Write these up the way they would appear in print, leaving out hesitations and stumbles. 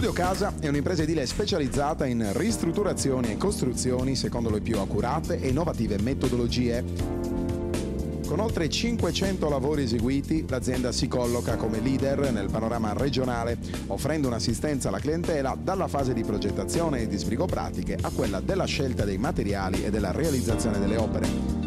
Studio Casa è un'impresa edile specializzata in ristrutturazioni e costruzioni secondo le più accurate e innovative metodologie. Con oltre 500 lavori eseguiti, l'azienda si colloca come leader nel panorama regionale, offrendo un'assistenza alla clientela dalla fase di progettazione e di sbrigo pratiche a quella della scelta dei materiali e della realizzazione delle opere.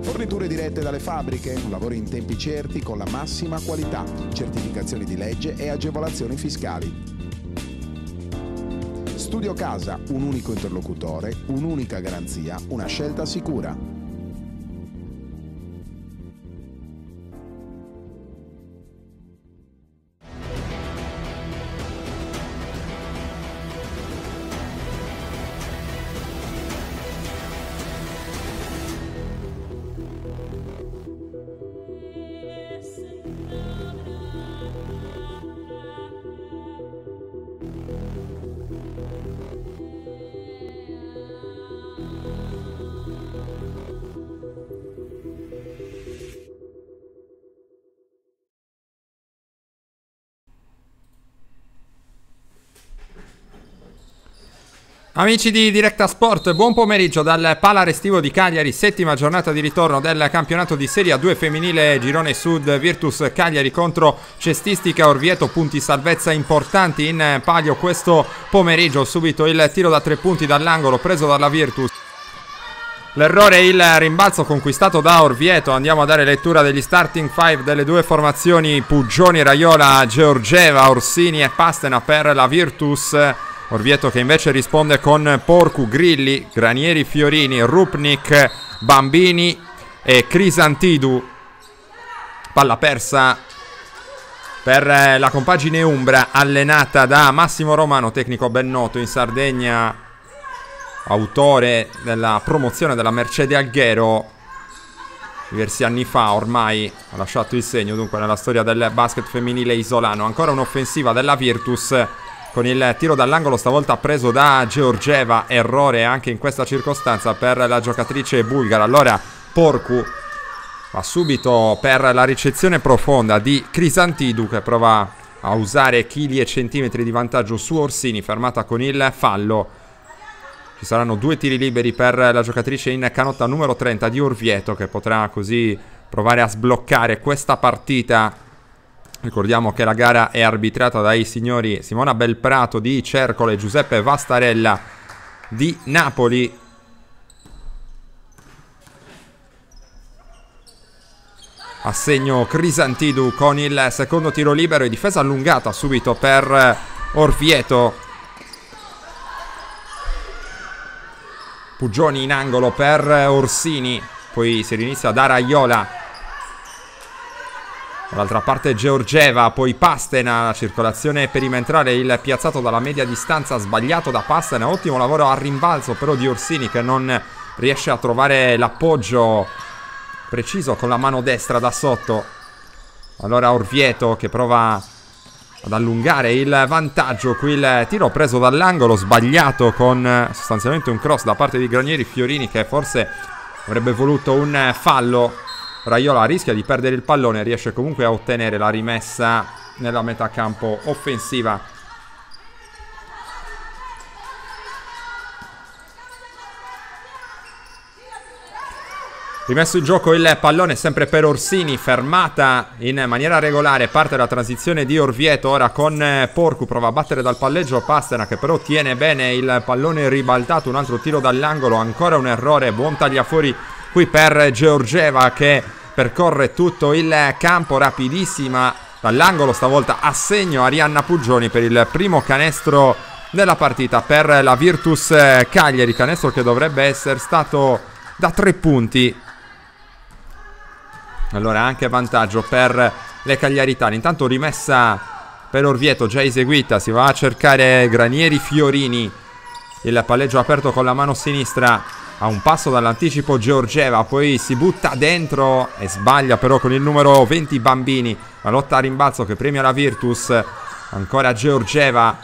Forniture dirette dalle fabbriche, lavori in tempi certi con la massima qualità, certificazioni di legge e agevolazioni fiscali. Studio Casa, un unico interlocutore, un'unica garanzia, una scelta sicura. Amici di Directa Sport, buon pomeriggio dal Pala Restivo di Cagliari, settima giornata di ritorno del campionato di Serie A2 femminile girone sud. Virtus Cagliari contro Cestistica Orvieto, punti salvezza importanti in palio questo pomeriggio. Subito il tiro da 3 punti dall'angolo preso dalla Virtus. L'errore e il rimbalzo conquistato da Orvieto. Andiamo a dare lettura degli starting 5 delle due formazioni: Puggioni, Raiola, Georgieva, Orsini e Pastena per la Virtus. Orvieto che invece risponde con Porcu, Grilli, Granieri, Fiorini, Rupnik, Bambini e Crisantidu. Palla persa per la compagine umbra allenata da Massimo Romano, tecnico ben noto in Sardegna, autore della promozione della Mercedes Alghero diversi anni fa. Ormai ha lasciato il segno dunque nella storia del basket femminile isolano. Ancora un'offensiva della Virtus con il tiro dall'angolo, stavolta preso da Georgieva. Errore anche in questa circostanza per la giocatrice bulgara. Allora Porcu va subito per la ricezione profonda di Crisantidu, che prova a usare chili e centimetri di vantaggio su Orsini, fermata con il fallo. Ci saranno 2 tiri liberi per la giocatrice in canotta numero 30 di Orvieto, che potrà così provare a sbloccare questa partita. Ricordiamo che la gara è arbitrata dai signori Simona Belprato di Cercolo e Giuseppe Vastarella di Napoli. Assegno Crisantidu con il secondo tiro libero e difesa allungata subito per Orvieto. Puggioni in angolo per Orsini, poi si rinizia da Raiola. Dall'altra parte Georgieva, poi Pastena, la circolazione perimetrale, il piazzato dalla media distanza sbagliato da Pastena. Ottimo lavoro a rimbalzo però di Orsini, che non riesce a trovare l'appoggio preciso con la mano destra da sotto. Allora Orvieto che prova ad allungare il vantaggio. Qui il tiro preso dall'angolo, sbagliato, con sostanzialmente un cross da parte di Granieri. Fiorini che forse avrebbe voluto un fallo. Raiola rischia di perdere il pallone, riesce comunque a ottenere la rimessa nella metà campo offensiva. Rimesso in gioco il pallone sempre per Orsini, fermata in maniera regolare, parte la transizione di Orvieto. Ora con Porcu prova a battere dal palleggio Pastena, che però tiene bene il pallone ribaltato. Un altro tiro dall'angolo, ancora un errore, buon tagliafuori qui per Georgieva, che percorre tutto il campo, rapidissima dall'angolo, stavolta assegno Arianna Puggioni per il primo canestro della partita per la Virtus Cagliari, canestro che dovrebbe essere stato da 3 punti. Allora anche vantaggio per le cagliaritane. Intanto rimessa per Orvieto già eseguita, si va a cercare Granieri Fiorini, il palleggio aperto con la mano sinistra a un passo dall'anticipo Georgieva, poi si butta dentro e sbaglia però con il numero 20 Bambini. La lotta a rimbalzo che premia la Virtus. Ancora Georgieva,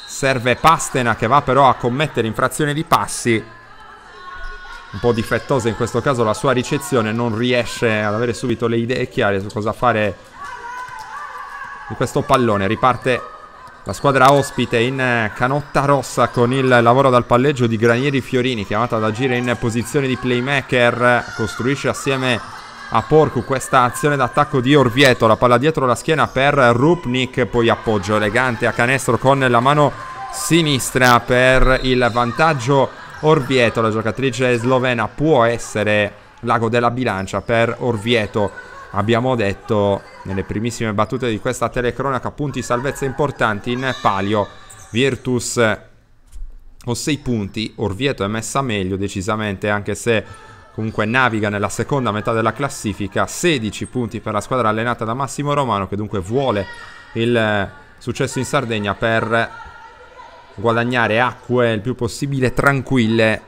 serve Pastena che va però a commettere infrazione di passi. Un po' difettosa in questo caso la sua ricezione, non riesce ad avere subito le idee chiare su cosa fare di questo pallone. Riparte la squadra ospite in canotta rossa con il lavoro dal palleggio di Granieri Fiorini, chiamato ad agire in posizione di playmaker. Costruisce assieme a Porcu questa azione d'attacco di Orvieto. La palla dietro la schiena per Rupnik, poi appoggio elegante a canestro con la mano sinistra per il vantaggio Orvieto. La giocatrice slovena può essere l'ago della bilancia per Orvieto. Abbiamo detto nelle primissime battute di questa telecronaca punti salvezza importanti in palio. Virtus ho 6 punti, Orvieto è messa meglio decisamente, anche se comunque naviga nella seconda metà della classifica. 16 punti per la squadra allenata da Massimo Romano, che dunque vuole il successo in Sardegna per guadagnare acque il più possibile tranquille.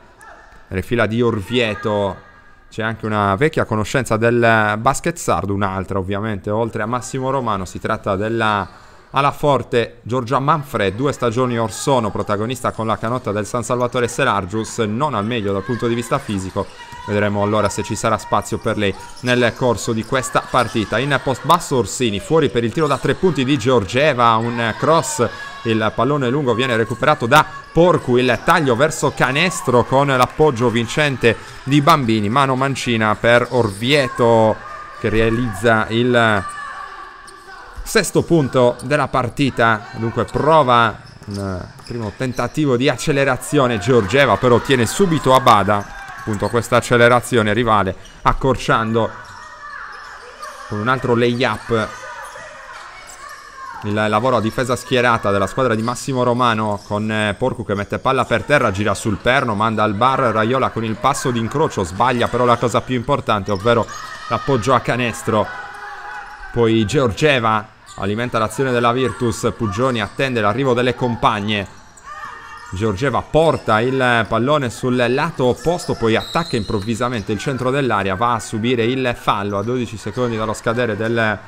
Nelle fila di Orvieto c'è anche una vecchia conoscenza del basket sardo, un'altra ovviamente, oltre a Massimo Romano. Si tratta della Alaforte Giorgia Manfred, 2 stagioni or sono protagonista con la canotta del San Salvatore Selargius, non al meglio dal punto di vista fisico. Vedremo allora se ci sarà spazio per lei nel corso di questa partita. In post basso Orsini, fuori per il tiro da 3 punti di Georgieva, un cross, il pallone lungo viene recuperato da Porcu, il taglio verso canestro con l'appoggio vincente di Bambini, mano mancina per Orvieto che realizza il 6° punto della partita. Dunque prova un primo tentativo di accelerazione Georgieva, però tiene subito a bada appunto questa accelerazione rivale, accorciando con un altro layup il lavoro a difesa schierata della squadra di Massimo Romano, con Porcu che mette palla per terra, gira sul perno, manda al bar Raiola con il passo d'incrocio, sbaglia però la cosa più importante, ovvero l'appoggio a canestro. Poi Georgieva alimenta l'azione della Virtus, Puggioni attende l'arrivo delle compagne. Georgieva porta il pallone sul lato opposto, poi attacca improvvisamente il centro dell'area, va a subire il fallo a 12 secondi dallo scadere del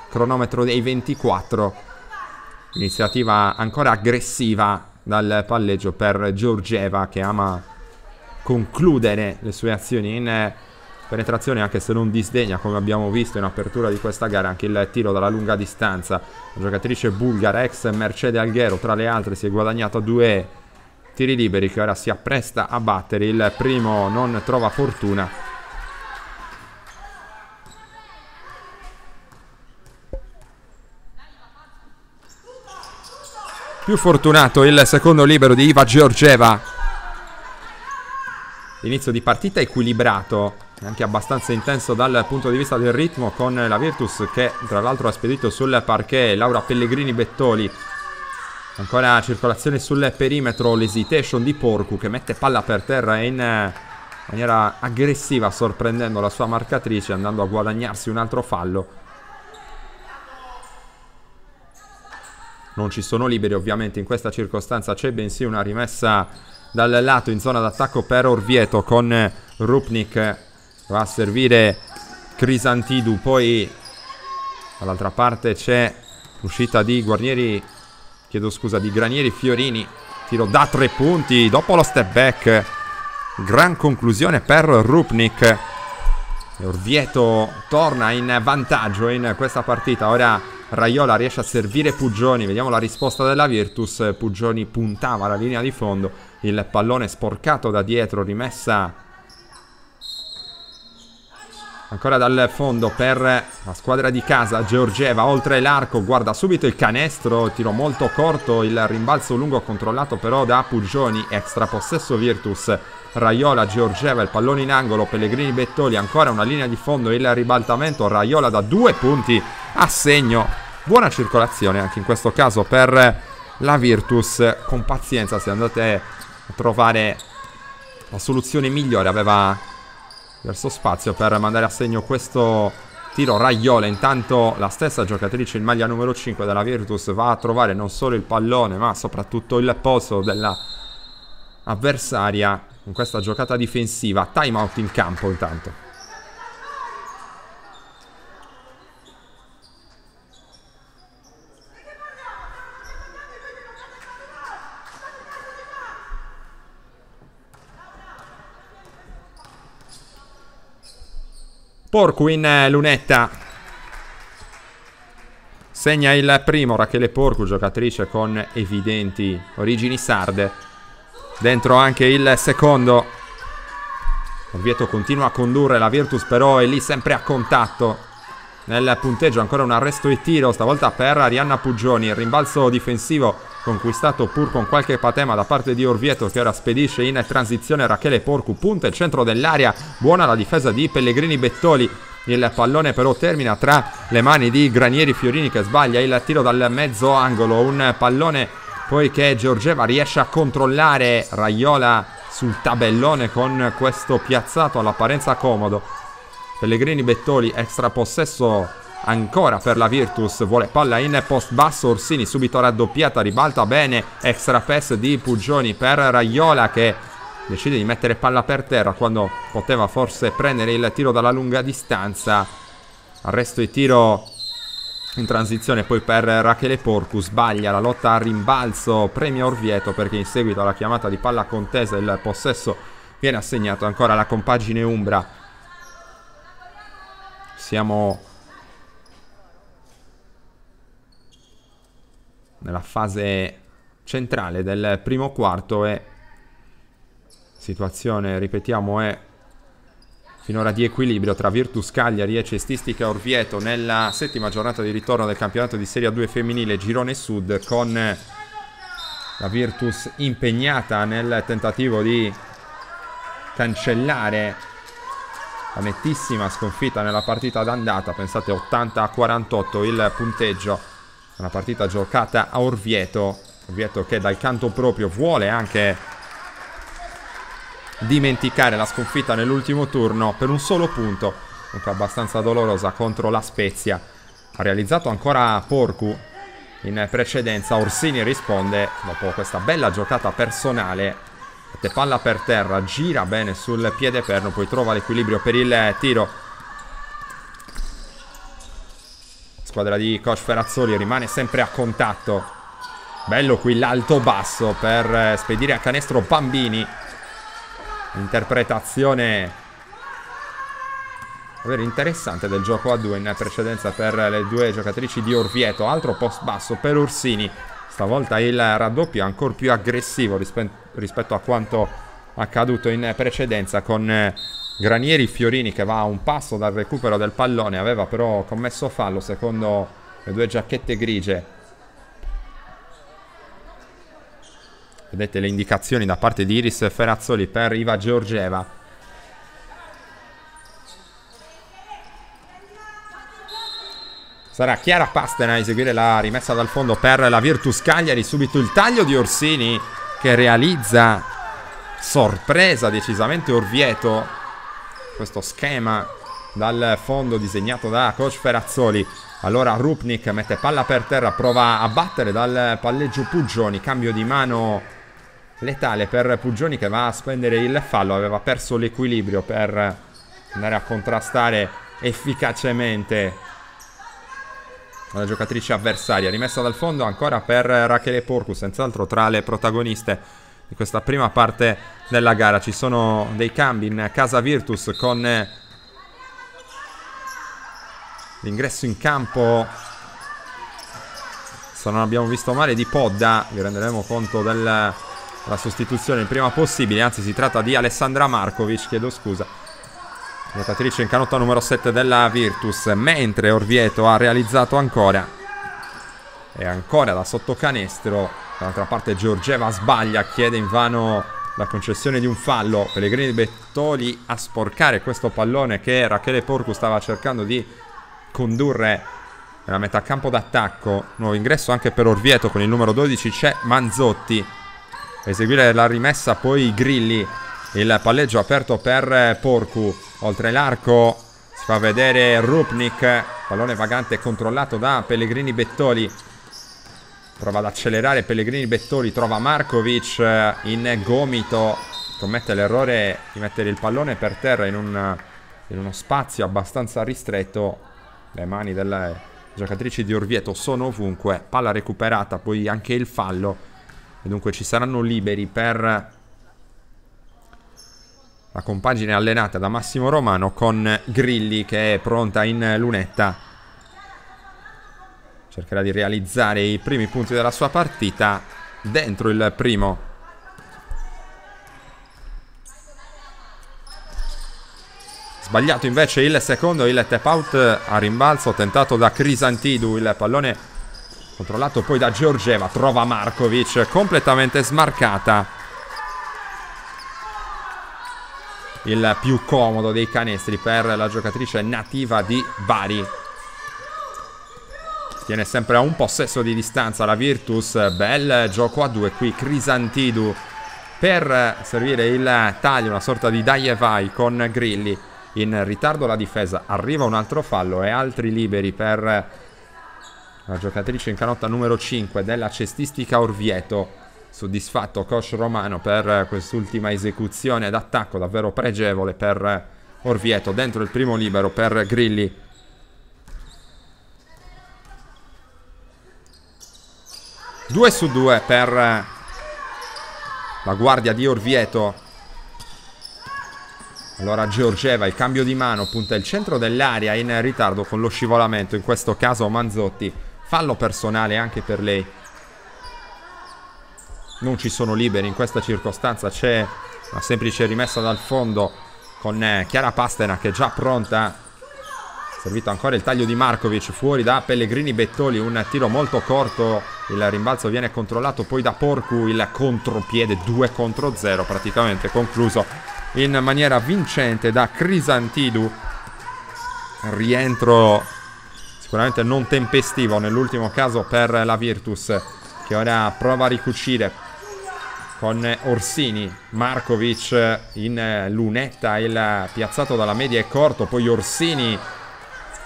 cronometro dei 24. Iniziativa ancora aggressiva dal palleggio per Georgieva, che ama concludere le sue azioni in penetrazione, anche se non disdegna, come abbiamo visto in apertura di questa gara, anche il tiro dalla lunga distanza. La giocatrice bulgara, ex Mercedes Alghero tra le altre, si è guadagnata 2 tiri liberi che ora si appresta a battere. Il primo non trova fortuna. Più fortunato il secondo libero di Iva Georgieva. Inizio di partita equilibrato, anche abbastanza intenso dal punto di vista del ritmo, con la Virtus che tra l'altro ha spedito sul parquet Laura Pellegrini Bettoli. Ancora circolazione sul perimetro, l'hesitation di Porcu che mette palla per terra in maniera aggressiva, sorprendendo la sua marcatrice, andando a guadagnarsi un altro fallo. Non ci sono liberi ovviamente in questa circostanza, c'è bensì una rimessa dal lato in zona d'attacco per Orvieto, con Rupnik va a servire Crisantidu. Poi dall'altra parte c'è l'uscita di Granieri Fiorini, tiro da 3 punti dopo lo step back, gran conclusione per Rupnik. E Orvieto torna in vantaggio in questa partita. Ora Raiola riesce a servire Puggioni, vediamo la risposta della Virtus. Puggioni puntava alla linea di fondo, il pallone sporcato da dietro, rimessa ancora dal fondo per la squadra di casa. Georgieva oltre l'arco, guarda subito il canestro, tiro molto corto, il rimbalzo lungo controllato però da Puggioni, extra possesso Virtus. Raiola, Georgieva, il pallone in angolo, Pellegrini Bettoli, ancora una linea di fondo, il ribaltamento, Raiola da 2 punti a segno. Buona circolazione anche in questo caso per la Virtus. Con pazienza se andate a trovare la soluzione migliore, aveva verso spazio per mandare a segno questo tiro Raiola. Intanto la stessa giocatrice in maglia numero 5 della Virtus va a trovare non solo il pallone ma soprattutto il polso della avversaria. in questa giocata difensiva. Time out in campo intanto. Porcu in lunetta. Segna il primo Rachele Porcu, giocatrice con evidenti origini sarde. Dentro anche il secondo. Orvieto continua a condurre, la Virtus però è lì sempre a contatto. Nel punteggio ancora un arresto e tiro, stavolta per Arianna Puggioni. Il rimbalzo difensivo conquistato pur con qualche patema da parte di Orvieto, che ora spedisce in transizione Rachele Porcu. Punta il centro dell'area, buona la difesa di Pellegrini Bettoli. Il pallone però termina tra le mani di Granieri Fiorini, che sbaglia il tiro dal mezzo angolo. Un pallone poi che Giorgeva riesce a controllare. Raiola sul tabellone con questo piazzato all'apparenza comodo. Pellegrini Bettoli, extra possesso ancora per la Virtus, vuole palla in post basso. Orsini subito raddoppiata, ribalta bene, extra pass di Puggioni per Raiola, che decide di mettere palla per terra quando poteva forse prendere il tiro dalla lunga distanza. Arresto e tiro in transizione poi per Rachele Porcu. Sbaglia la lotta a rimbalzo, premia Orvieto, perché in seguito alla chiamata di palla contesa il possesso viene assegnato ancora alla compagine umbra. Siamo nella fase centrale del primo quarto e situazione, ripetiamo, è finora di equilibrio tra Virtus Cagliari e Cestistica Orvieto nella settima giornata di ritorno del campionato di Serie A2 femminile Girone Sud, con la Virtus impegnata nel tentativo di cancellare la nettissima sconfitta nella partita d'andata. Pensate, 80-48 il punteggio, una partita giocata a Orvieto. Orvieto che dal canto proprio vuole anche dimenticare la sconfitta nell'ultimo turno per un solo punto, dunque abbastanza dolorosa, contro la Spezia. Ha realizzato ancora Porcu in precedenza. Orsini risponde dopo questa bella giocata personale, mette palla per terra, gira bene sul piede perno, poi trova l'equilibrio per il tiro. Squadra di coach Ferrazzoli rimane sempre a contatto. Bello qui l'alto basso per spedire a canestro Bambini. Interpretazione interessante del gioco a due in precedenza per le due giocatrici di Orvieto. Altro post basso per Orsini, stavolta il raddoppio ancora più aggressivo rispetto a quanto accaduto in precedenza, con Granieri Fiorini che va a un passo dal recupero del pallone. Aveva però commesso fallo secondo le due giacchette grigie. Vedete le indicazioni da parte di Iris Ferrazzoli per Iva Georgieva. Sarà Chiara Pastena a eseguire la rimessa dal fondo per la Virtus Cagliari. Subito il taglio di Orsini, che realizza, sorpresa decisamente Orvieto, questo schema dal fondo disegnato da coach Ferrazzoli. Allora Rupnik mette palla per terra, prova a battere dal palleggio Puggioni. Cambio di mano letale per Puggioni, che va a spendere il fallo. Aveva perso l'equilibrio per andare a contrastare efficacemente la giocatrice avversaria. Rimessa dal fondo ancora per Rachele Porcu, senz'altro tra le protagoniste di questa prima parte della gara. Ci sono dei cambi in casa Virtus, con l'ingresso in campo, se non abbiamo visto male, di Podda. Vi renderemo conto della sostituzione il prima possibile, anzi si tratta di Alessandra Markovic, chiedo scusa, giocatrice in canotta numero 7 della Virtus. Mentre Orvieto ha realizzato ancora, e ancora da sotto canestro. Dall'altra parte Giorgeva sbaglia, chiede invano la concessione di un fallo. Pellegrini Bettoli a sporcare questo pallone che Rachele Porcu stava cercando di condurre nella metà campo d'attacco. Nuovo ingresso anche per Orvieto, con il numero 12 c'è Manzotti. Eseguire la rimessa poi Grilli. Il palleggio aperto per Porcu. Oltre l'arco si fa vedere Rupnik. Pallone vagante controllato da Pellegrini Bettoli. Prova ad accelerare Pellegrini Bettoli, trova Markovic in gomito. commette l'errore di mettere il pallone per terra in uno spazio abbastanza ristretto. Le mani delle giocatrici di Orvieto sono ovunque. Palla recuperata, poi anche il fallo, e dunque ci saranno liberi per la compagine allenata da Massimo Romano, con Grilli che è pronta in lunetta. Cercherà di realizzare i primi punti della sua partita. Dentro il primo. Sbagliato invece il secondo, il tap out a rimbalzo tentato da Crisantidou. Il pallone controllato poi da Georgieva. Trova Markovic completamente smarcata. Il più comodo dei canestri per la giocatrice nativa di Bari. Tiene sempre a un possesso di distanza la Virtus. Bel gioco a due qui. Crisantidou per servire il taglio, una sorta di dai e vai con Grilli. In ritardo la difesa. Arriva un altro fallo e altri liberi per la giocatrice in canotta numero 5 della cestistica Orvieto. Soddisfatto coach Romano per quest'ultima esecuzione d'attacco davvero pregevole per Orvieto. Dentro il primo libero per Grilli. Due su due per la guardia di Orvieto. Allora Georgieva, il cambio di mano, punta il centro dell'area in ritardo con lo scivolamento, in questo caso Manzotti. Fallo personale anche per lei. Non ci sono liberi in questa circostanza, c'è una semplice rimessa dal fondo con Chiara Pastena che è già pronta. Servito ancora il taglio di Markovic fuori da Pellegrini Bettoli, un tiro molto corto, il rimbalzo viene controllato poi da Porcu, il contropiede 2 contro 0 praticamente concluso in maniera vincente da Crisantidou. Rientro sicuramente non tempestivo nell'ultimo caso per la Virtus, che ora prova a ricucire con Orsini. Markovic in lunetta, il piazzato dalla media è corto, poi Orsini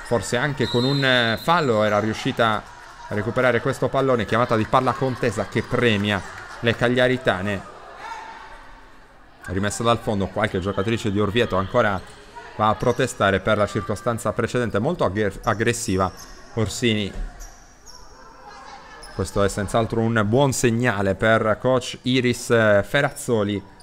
forse anche con un fallo era riuscita a recuperare questo pallone. Chiamata di palla contesa che premia le cagliaritane. Rimessa dal fondo, qualche giocatrice di Orvieto ancora va a protestare per la circostanza precedente, molto aggressiva Orsini. Questo è senz'altro un buon segnale per coach Iris Ferrazzoli.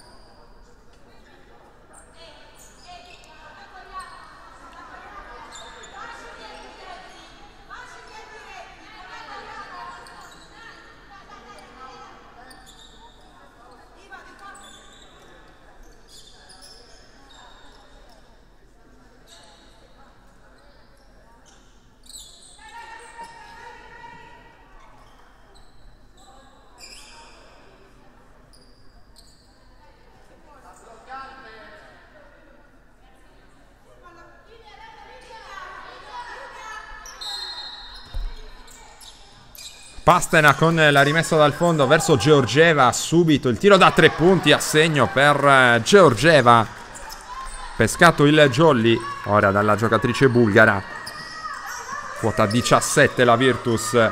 Pastena con la rimessa dal fondo verso Georgieva, subito il tiro da 3 punti a segno per Georgieva. Pescato il jolly ora dalla giocatrice bulgara. Quota 17 la Virtus.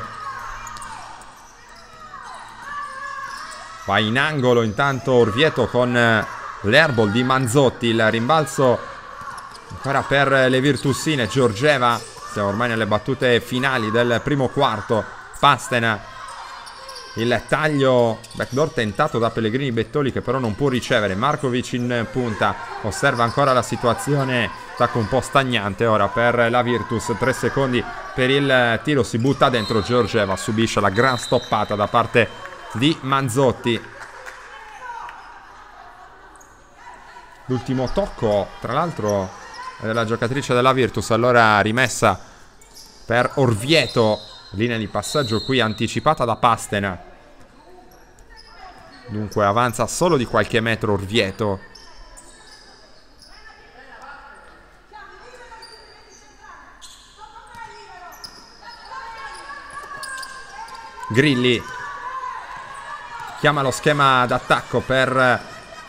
Va in angolo intanto Orvieto con l'airball di Manzotti. Il rimbalzo ancora per le virtusine. Georgieva, siamo ormai nelle battute finali del primo quarto. Pastena, il taglio backdoor tentato da Pellegrini Bettoli che però non può ricevere. Markovic in punta, osserva ancora la situazione, attacco un po' stagnante ora per la Virtus. 3 secondi per il tiro, si butta dentro. Georgieva subisce la gran stoppata da parte di Manzotti. L'ultimo tocco tra l'altro è della giocatrice della Virtus. Allora rimessa per Orvieto. Linea di passaggio qui anticipata da Pastena. Dunque avanza solo di qualche metro Orvieto. Grilli chiama lo schema d'attacco per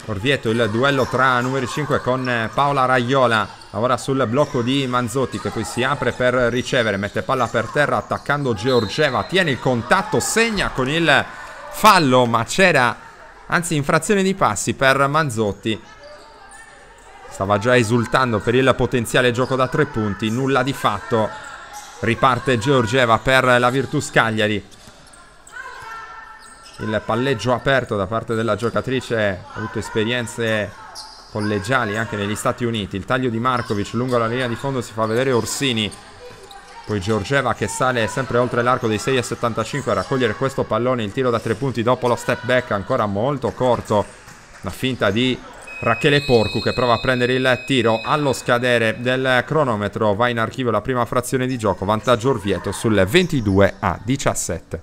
Orvieto. Il duello tra numeri 5 con Paola Raiola. Ora sul blocco di Manzotti che poi si apre per ricevere, mette palla per terra attaccando Georgieva, tiene il contatto, segna con il fallo, ma c'era anzi infrazione di passi per Manzotti. Stava già esultando per il potenziale gioco da 3 punti, nulla di fatto. Riparte Georgieva per la Virtus Cagliari. Il palleggio aperto da parte della giocatrice, ha avuto esperienze collegiali anche negli Stati Uniti. Il taglio di Markovic lungo la linea di fondo, si fa vedere Orsini. Poi Georgieva che sale sempre oltre l'arco dei 6,75 a raccogliere questo pallone. Il tiro da 3 punti dopo lo step back ancora molto corto. La finta di Rachele Porcu che prova a prendere il tiro. Allo scadere del cronometro va in archivio la prima frazione di gioco. Vantaggio Orvieto sul 22-17.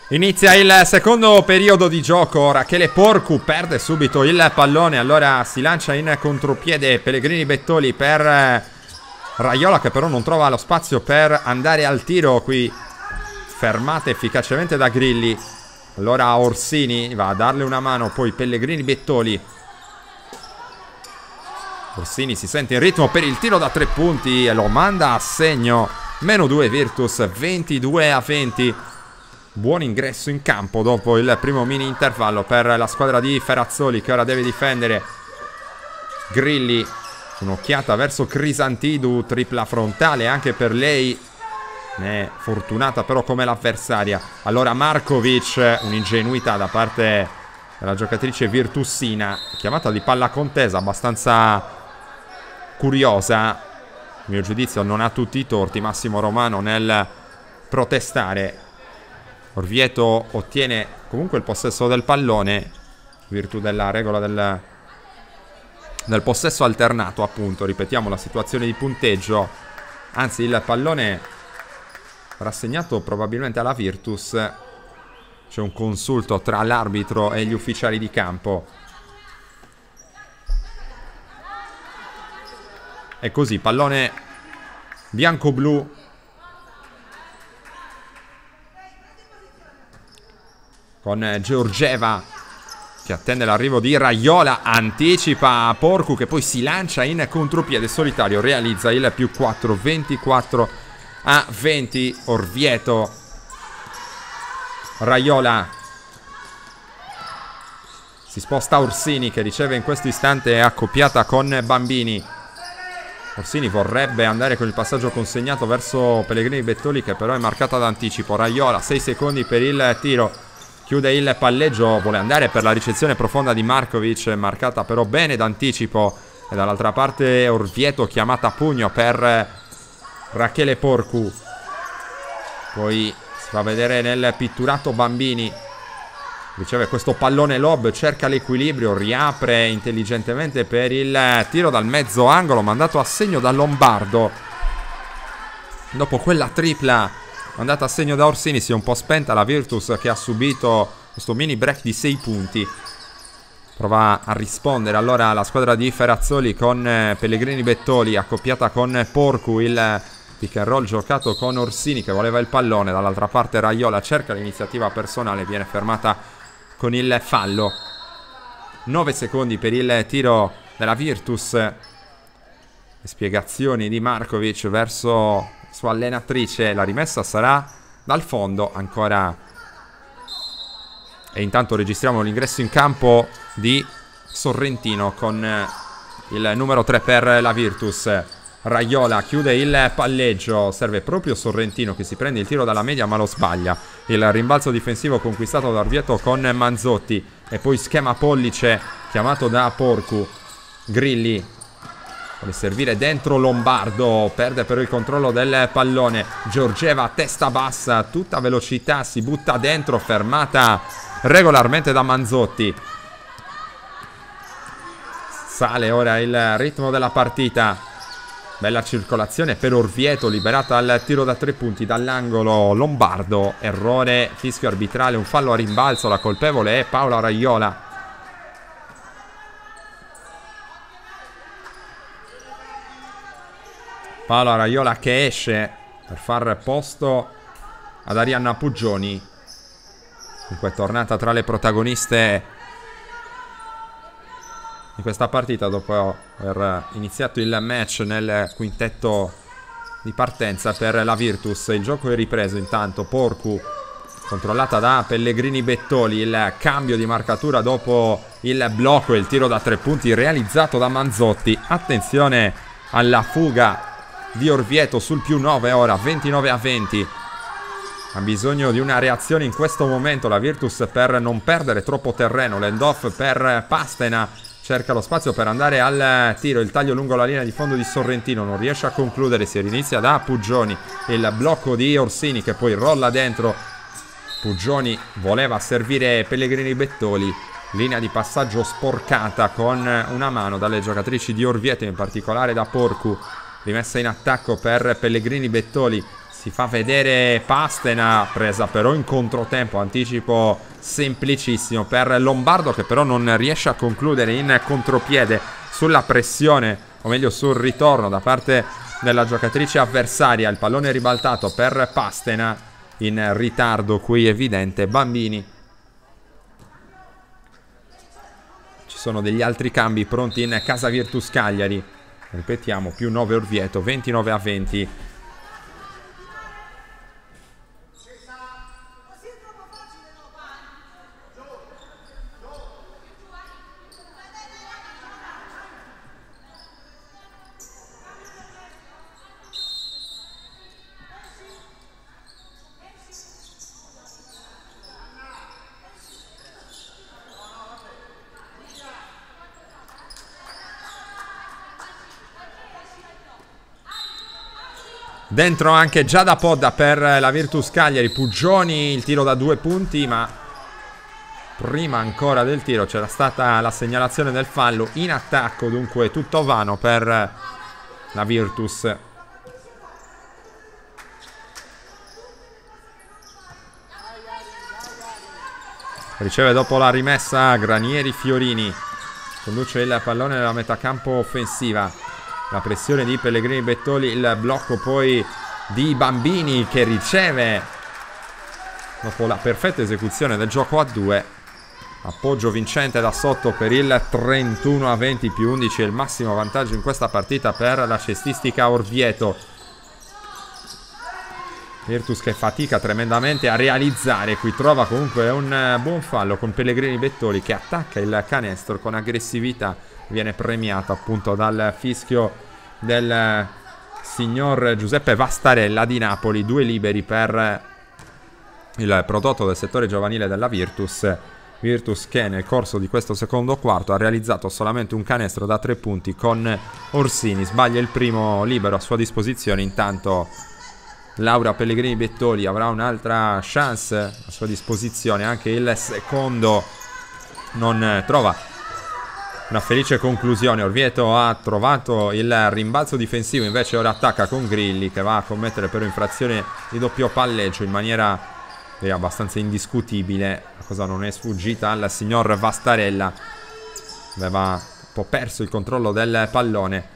Inizia il secondo periodo di gioco. Rachele Porcu perde subito il pallone. Allora si lancia in contropiede Pellegrini Bettoli per Raiola, che però non trova lo spazio per andare al tiro. Qui fermata efficacemente da Grilli. Allora Orsini va a darle una mano. Poi Pellegrini Bettoli. Orsini si sente in ritmo per il tiro da 3 punti e lo manda a segno. -2 Virtus, 22-20. Buon ingresso in campo dopo il primo mini intervallo per la squadra di Ferrazzoli, che ora deve difendere. Grilli, un'occhiata verso Crisantidu, tripla frontale anche per lei, ne è fortunata però come l'avversaria. Allora Markovic, un'ingenuità da parte della giocatrice virtussina, chiamata di palla contesa abbastanza curiosa. A mio giudizio non ha tutti i torti Massimo Romano nel protestare. Orvieto ottiene comunque il possesso del pallone, in virtù della regola del possesso alternato, appunto. Ripetiamo la situazione di punteggio. Anzi, il pallone rassegnato probabilmente alla Virtus. C'è un consulto tra l'arbitro e gli ufficiali di campo. E così, pallone bianco-blu. Con Georgieva che attende l'arrivo di Raiola, anticipa Porcu che poi si lancia in contropiede solitario, realizza il +4, 24-20. Orvieto. Raiola. Si sposta Orsini che riceve in questo istante, accoppiata con Bambini. Orsini vorrebbe andare con il passaggio consegnato verso Pellegrini Bettoli, che però è marcata d'anticipo. Raiola, 6 secondi per il tiro. Chiude il palleggio, vuole andare per la ricezione profonda di Markovic, marcata però bene d'anticipo. E dall'altra parte Orvieto, chiamata a pugno per Rachele Porcu. Poi si fa vedere nel pitturato Bambini. Riceve questo pallone lob, cerca l'equilibrio, riapre intelligentemente per il tiro dal mezzo angolo, mandato a segno da Lombardo. Dopo quella tripla mandata a segno da Orsini, si è un po' spenta la Virtus, che ha subito questo mini break di 6 punti. Prova a rispondere allora la squadra di Ferrazzoli con Pellegrini Bettoli, accoppiata con Porcu. Il pick and roll giocato con Orsini che voleva il pallone. Dall'altra parte Raiola cerca l'iniziativa personale, viene fermata con il fallo. 9 secondi per il tiro della Virtus. Le spiegazioni di Markovic verso sua allenatrice. La rimessa sarà dal fondo ancora. E intanto registriamo l'ingresso in campo di Sorrentino con il numero 3 per la Virtus. Raiola chiude il palleggio, serve proprio Sorrentino che si prende il tiro dalla media ma lo sbaglia. Il rimbalzo difensivo conquistato da Orvieto con Manzotti. E poi schema pollice chiamato da Porcu. Grilli vuole servire dentro Lombardo, perde però il controllo del pallone. Georgieva, testa bassa, tutta velocità, si butta dentro, fermata regolarmente da Manzotti. Sale ora il ritmo della partita. Bella circolazione per Orvieto, liberata al tiro da 3 punti dall'angolo Lombardo. Errore, fischio arbitrale, un fallo a rimbalzo, la colpevole è Paola Raiola. Paola Raiola che esce per far posto ad Arianna Puggioni. Dunque tornata tra le protagoniste in questa partita dopo aver iniziato il match nel quintetto di partenza per la Virtus. Il gioco è ripreso intanto, Porcu controllata da Pellegrini Bettoli, il cambio di marcatura dopo il blocco e il tiro da 3 punti realizzato da Manzotti. Attenzione alla fuga di Orvieto sul +9 ora, 29-20. Ha bisogno di una reazione in questo momento la Virtus per non perdere troppo terreno. L'end-off per Pastena, cerca lo spazio per andare al tiro, il taglio lungo la linea di fondo di Sorrentino, non riesce a concludere, si rinizia da Puggioni, il blocco di Orsini che poi rolla dentro. Puggioni voleva servire Pellegrini Bettoli, linea di passaggio sporcata con una mano dalle giocatrici di Orvieto, in particolare da Porcu. Rimessa in attacco per Pellegrini Bettoli, si fa vedere Pastena, presa però in controtempo, anticipo semplicissimo per Lombardo che però non riesce a concludere in contropiede sulla pressione, o meglio sul ritorno da parte della giocatrice avversaria. Il pallone ribaltato per Pastena, in ritardo qui evidente Bambini. Ci sono degli altri cambi pronti in casa Virtus Cagliari, ripetiamo, +9 Orvieto, 29-20. Dentro anche Giada Podda per la Virtus Cagliari. Puggioni, il tiro da 2 punti, ma prima ancora del tiro c'era stata la segnalazione del fallo in attacco, dunque tutto vano per la Virtus. Riceve dopo la rimessa Granieri Fiorini, conduce il pallone nella metà campo offensiva. La pressione di Pellegrini Bettoli, il blocco poi di Bambini che riceve dopo la perfetta esecuzione del gioco a 2. Appoggio vincente da sotto per il 31-20, +11 è il massimo vantaggio in questa partita per la cestistica Orvieto. Virtus che fatica tremendamente a realizzare, qui trova comunque un buon fallo con Pellegrini Bettoli che attacca il canestro con aggressività, viene premiata appunto dal fischio del signor Giuseppe Vastarella di Napoli. 2 liberi per il prodotto del settore giovanile della Virtus. Virtus che nel corso di questo secondo quarto ha realizzato solamente un canestro da 3 punti con Orsini, sbaglia il primo libero a sua disposizione. Intanto Laura Pellegrini Bettoli avrà un'altra chance a sua disposizione, anche il secondo non trova una felice conclusione. Orvieto ha trovato il rimbalzo difensivo, invece ora attacca con Grilli che va a commettere però infrazione di doppio palleggio in maniera abbastanza indiscutibile. La cosa non è sfuggita al signor Vastarella, aveva un po' perso il controllo del pallone.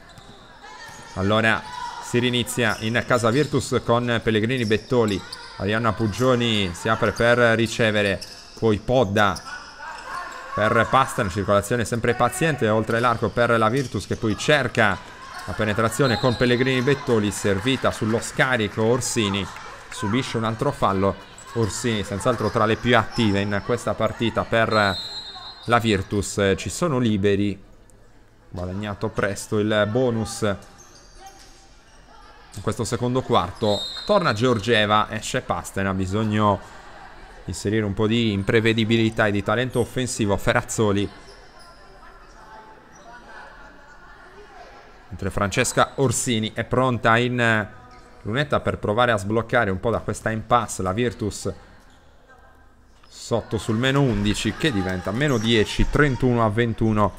Allora si rinizia in casa Virtus con Pellegrini Bettoli. Arianna Puggioni si apre per ricevere, poi Podda per Pastena, circolazione sempre paziente oltre l'arco per la Virtus che poi cerca la penetrazione con Pellegrini Bettoli, servita sullo scarico. Orsini subisce un altro fallo. Orsini senz'altro tra le più attive in questa partita per la Virtus. Ci sono liberi, guadagnato presto il bonus in questo secondo quarto. Torna Georgieva, esce Pastena, ha bisogno inserire un po' di imprevedibilità e di talento offensivo Ferrazzoli, mentre Francesca Orsini è pronta in lunetta per provare a sbloccare un po' da questa impasse la Virtus, sotto sul -11 che diventa -10, 31-21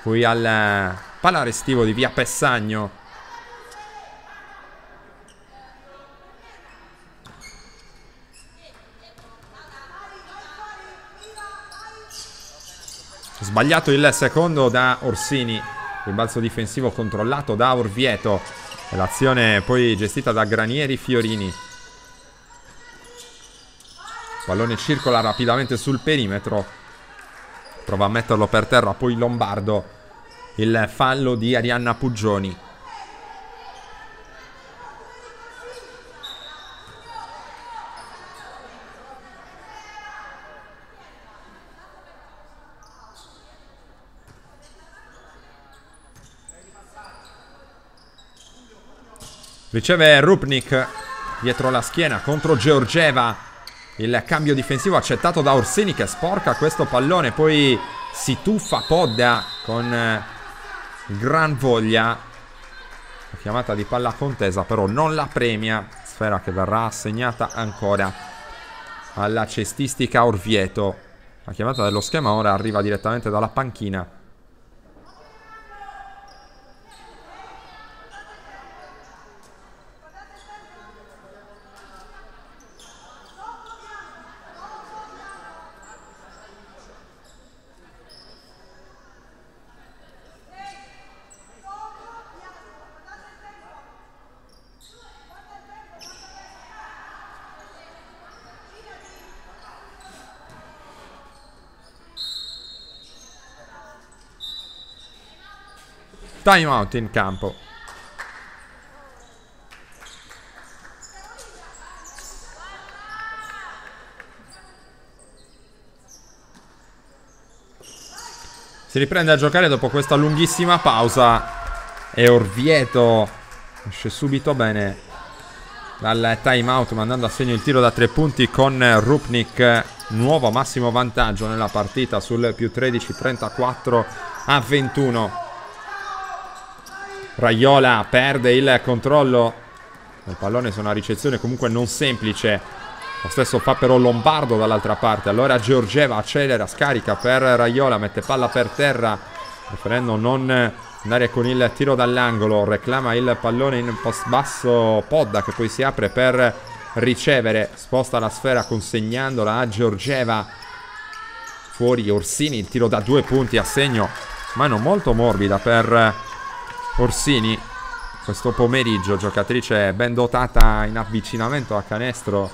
qui al Palarestivo di via Pessagno. Sbagliato il secondo da Orsini, rimbalzo difensivo controllato da Orvieto, l'azione poi gestita da Granieri Fiorini. Pallone circola rapidamente sul perimetro, prova a metterlo per terra, poi Lombardo, il fallo di Arianna Puggioni. Riceve Rupnik dietro la schiena contro Georgieva. Il cambio difensivo accettato da Orsini che sporca questo pallone. Poi si tuffa Podda con gran voglia. La chiamata di palla contesa però non la premia. Sfera che verrà assegnata ancora alla cestistica Orvieto. La chiamata dello schema ora arriva direttamente dalla panchina. Time out in campo. Si riprende a giocare dopo questa lunghissima pausa e Orvieto esce subito bene dal time out, mandando a segno il tiro da 3 punti con Rupnik. Nuovo massimo vantaggio nella partita sul più 13, 34-21. Raiola perde il controllo del pallone su una ricezione comunque non semplice. Lo stesso fa però Lombardo dall'altra parte. Allora Georgieva accelera, scarica per Raiola, mette palla per terra, preferendo non andare con il tiro dall'angolo. Reclama il pallone in post basso Podda, che poi si apre per ricevere, sposta la sfera consegnandola a Georgieva. Fuori Orsini, il tiro da 2 punti a segno, mano molto morbida per Orsini questo pomeriggio. Giocatrice ben dotata in avvicinamento a canestro,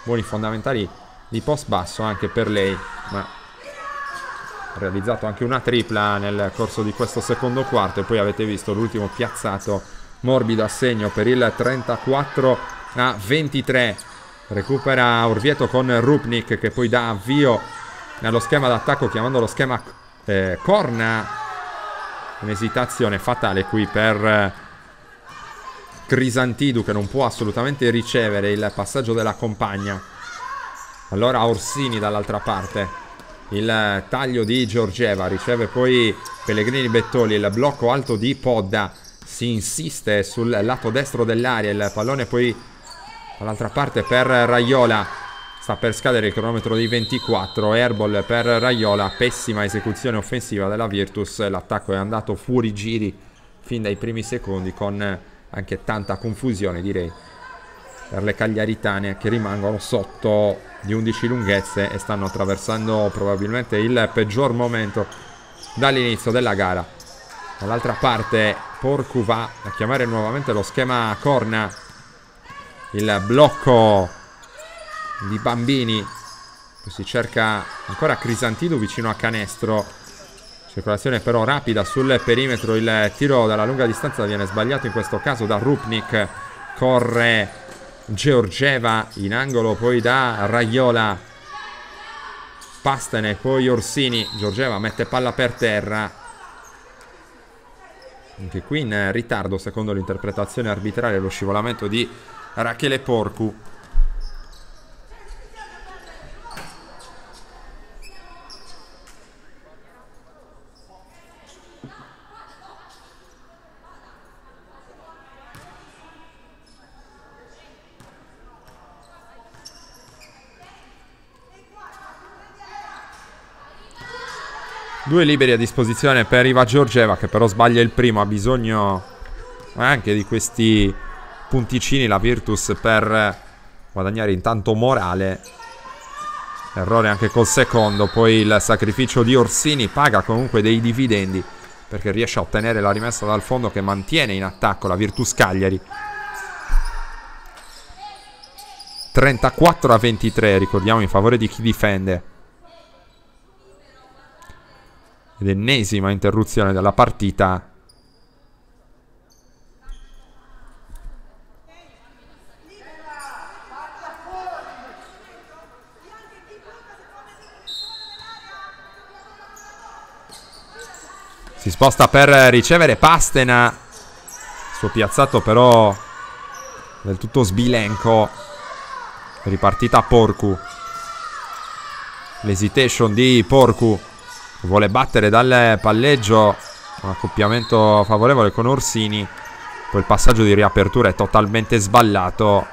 buoni fondamentali di post basso anche per lei, ma ha realizzato anche una tripla nel corso di questo secondo quarto. E poi avete visto l'ultimo piazzato morbido a segno per il 34-23. Recupera Orvieto con Rupnik, che poi dà avvio nello schema d'attacco chiamando lo schema Corna. Un'esitazione fatale qui per Crisantidu, che non può assolutamente ricevere il passaggio della compagna. Allora Orsini dall'altra parte, il taglio di Georgieva, riceve poi Pellegrini Bettoli, il blocco alto di Podda, si insiste sul lato destro dell'area, il pallone poi dall'altra parte per Raiola. Sta per scadere il cronometro di 24, airball per Raiola, pessima esecuzione offensiva della Virtus. L'attacco è andato fuori giri fin dai primi secondi, con anche tanta confusione direi per le cagliaritane, che rimangono sotto di 11 lunghezze e stanno attraversando probabilmente il peggior momento dall'inizio della gara. Dall'altra parte Porcu va a chiamare nuovamente lo schema Corna, il blocco di Bambini, poi si cerca ancora Crisantidu vicino a canestro, circolazione però rapida sul perimetro, il tiro dalla lunga distanza viene sbagliato in questo caso da Rupnik. Corre Georgieva in angolo poi da Raiola, Pastene, poi Orsini. Georgieva mette palla per terra, anche qui in ritardo secondo l'interpretazione arbitrale, lo scivolamento di Rachele Porcu. Due liberi a disposizione per Iva Georgieva, che però sbaglia il primo. Ha bisogno anche di questi punticini la Virtus per guadagnare intanto morale. Errore anche col secondo. Poi il sacrificio di Orsini paga comunque dei dividendi, perché riesce a ottenere la rimessa dal fondo che mantiene in attacco la Virtus Cagliari. 34-23, ricordiamo, in favore di chi difende. ed ennesima interruzione della partita. Si sposta per ricevere Pastena, suo piazzato però del tutto sbilenco. Ripartita Porcu. L'hesitation di Porcu, vuole battere dal palleggio, un accoppiamento favorevole con Orsini. Poi il passaggio di riapertura è totalmente sballato.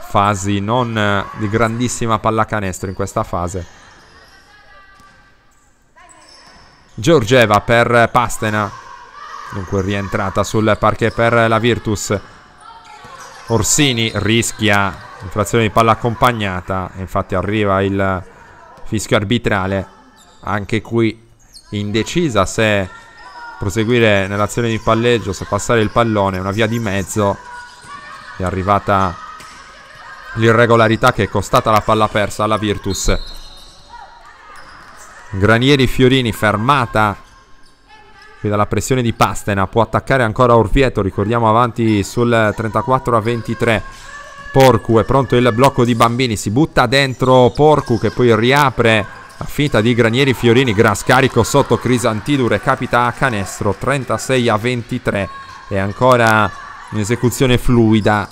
Fasi non di grandissima pallacanestro in questa fase. Georgieva per Pastena, dunque rientrata sul parquet per la Virtus. Orsini rischia infrazione di palla accompagnata, infatti arriva il fischio arbitrale. Anche qui indecisa se proseguire nell'azione di palleggio, se passare il pallone, una via di mezzo. È arrivata l'irregolarità che è costata la palla persa alla Virtus. Granieri Fiorini fermata qui dalla pressione di Pastena, può attaccare ancora Orvieto, ricordiamo avanti sul 34-23. Porcu, è pronto il blocco di Bambini, si butta dentro Porcu che poi riapre a finta di Granieri Fiorini, gran scarico sotto Crisantidu, recapita a canestro, 36-23. E ancora un'esecuzione fluida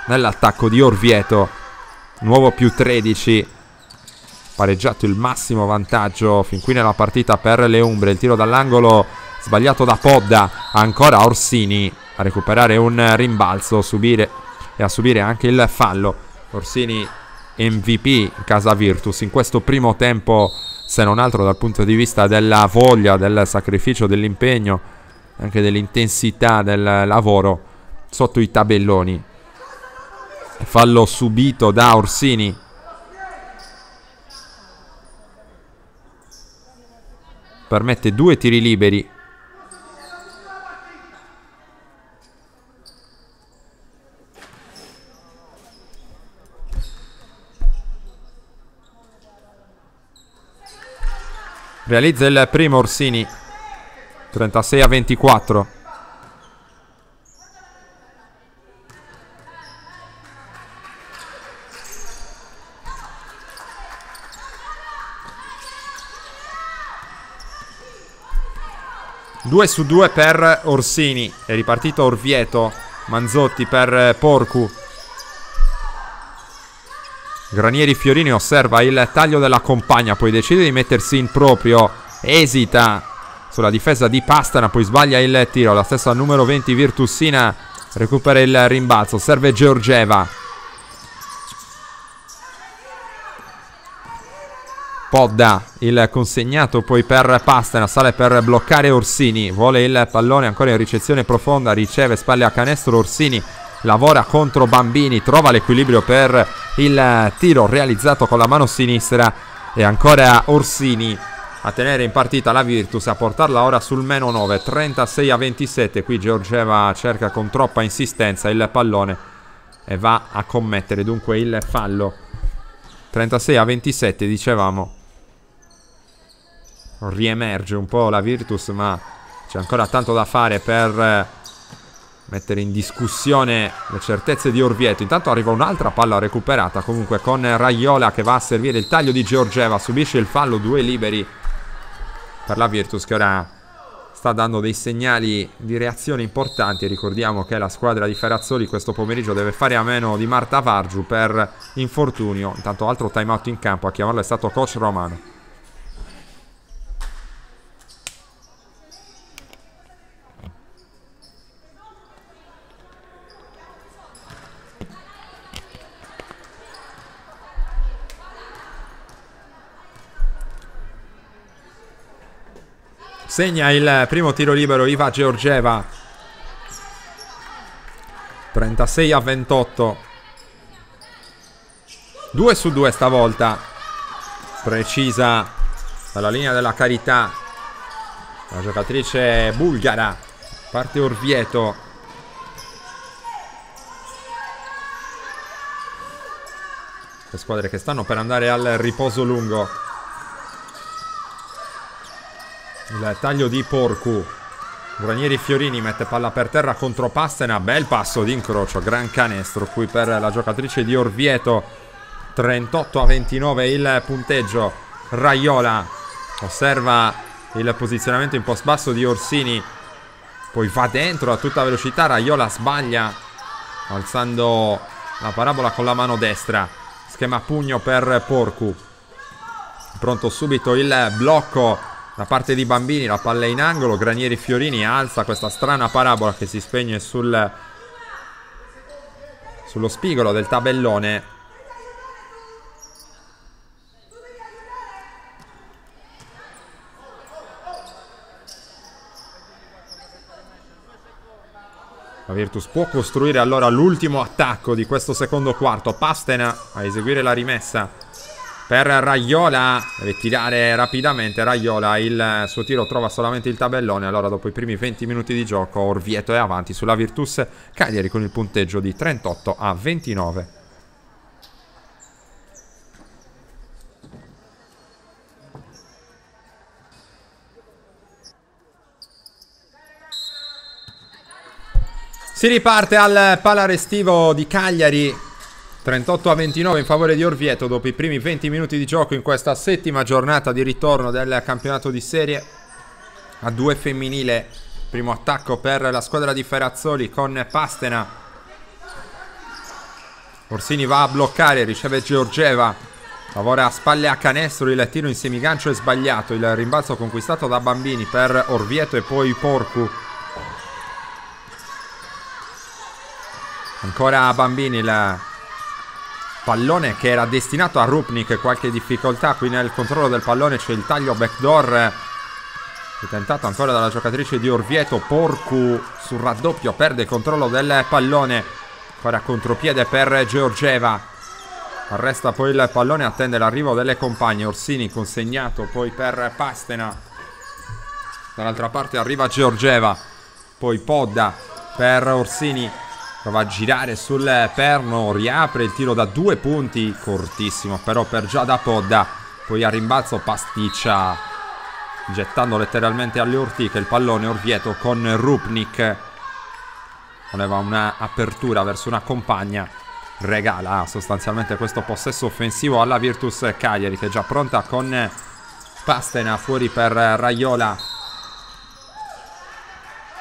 nell'attacco di Orvieto, nuovo più 13. Pareggiato il massimo vantaggio fin qui nella partita per le Umbre. Il tiro dall'angolo sbagliato da Podda. Ancora Orsini a recuperare un rimbalzo, a subire anche il fallo. Orsini MVP in casa Virtus in questo primo tempo, se non altro dal punto di vista della voglia, del sacrificio, dell'impegno, anche dell'intensità del lavoro sotto i tabelloni. Fallo subito da Orsini. Permette 2 tiri liberi. Realizza il primo Orsini, 36-24. Due su 2 per Orsini. È ripartito Orvieto. Manzotti per Porcu. Granieri Fiorini osserva il taglio della compagna, poi decide di mettersi in proprio. Esita sulla difesa di Pastena, poi sbaglia il tiro. La stessa numero 20 Virtussina recupera il rimbalzo. Serve Georgieva. Podda, il consegnato poi per Pastena, sale per bloccare Orsini, vuole il pallone ancora in ricezione profonda, riceve spalle a canestro. Orsini lavora contro Bambini, trova l'equilibrio per il tiro realizzato con la mano sinistra. E ancora Orsini a tenere in partita la Virtus, a portarla ora sul meno 9, 36-27. Qui Georgieva cerca con troppa insistenza il pallone e va a commettere dunque il fallo. 36-27 dicevamo. Riemerge un po' la Virtus, ma c'è ancora tanto da fare per mettere in discussione le certezze di Orvieto. Intanto arriva un'altra palla recuperata comunque con Raiola che va a servire il taglio di Georgieva. Subisce il fallo, 2 liberi per la Virtus che ora sta dando dei segnali di reazione importanti. Ricordiamo che la squadra di Ferrazzoli questo pomeriggio deve fare a meno di Marta Vargiu per infortunio. Intanto altro time out in campo, a chiamarlo è stato coach Romano. Segna il primo tiro libero Iva Georgieva, 36-28. 2 su 2 stavolta, precisa dalla linea della carità la giocatrice bulgara. Parte Orvieto. Le squadre che stanno per andare al riposo lungo. Il taglio di Porcu. Ranieri Fiorini mette palla per terra contro Pastena. Bel passo di incrocio, gran canestro qui per la giocatrice di Orvieto. 38-29 il punteggio. Raiola osserva il posizionamento in post basso di Orsini, poi va dentro a tutta velocità. Raiola sbaglia alzando la parabola con la mano destra. Schema pugno per Porcu. Pronto subito il blocco da parte di Bambini, la palla in angolo. Granieri Fiorini alza questa strana parabola che si spegne sullo spigolo del tabellone. La Virtus può costruire allora l'ultimo attacco di questo secondo quarto. Pastena a eseguire la rimessa per Raiola, deve tirare rapidamente. Raiola, il suo tiro trova solamente il tabellone. Allora dopo i primi 20 minuti di gioco Orvieto è avanti sulla Virtus Cagliari con il punteggio di 38-29. Si riparte al Palarestivo di Cagliari. 38-29 in favore di Orvieto dopo i primi 20 minuti di gioco in questa settima giornata di ritorno del campionato di serie a 2 femminile. Primo attacco per la squadra di Ferrazzoli con Pastena. Orsini va a bloccare, riceve Georgieva, lavora a spalle a canestro, il tiro in semigancio è sbagliato, il rimbalzo conquistato da Bambini per Orvieto e poi Porcu. Ancora Bambini, il pallone che era destinato a Rupnik, qualche difficoltà qui nel controllo del pallone, c'è il taglio backdoor tentato ancora dalla giocatrice di Orvieto. Porcu sul raddoppio perde il controllo del pallone, ancora contropiede per Georgieva, arresta poi il pallone, attende l'arrivo delle compagne. Orsini consegnato poi per Pastena, dall'altra parte arriva Georgieva, poi Podda per Orsini, prova a girare sul perno, riapre il tiro da 2 punti, cortissimo però per Giada Podda, poi a rimbalzo pasticcia gettando letteralmente alle ortiche il pallone Orvieto con Rupnik. Voleva una apertura verso una compagna, regala sostanzialmente questo possesso offensivo alla Virtus Cagliari, che è già pronta con Pastena fuori per Raiola.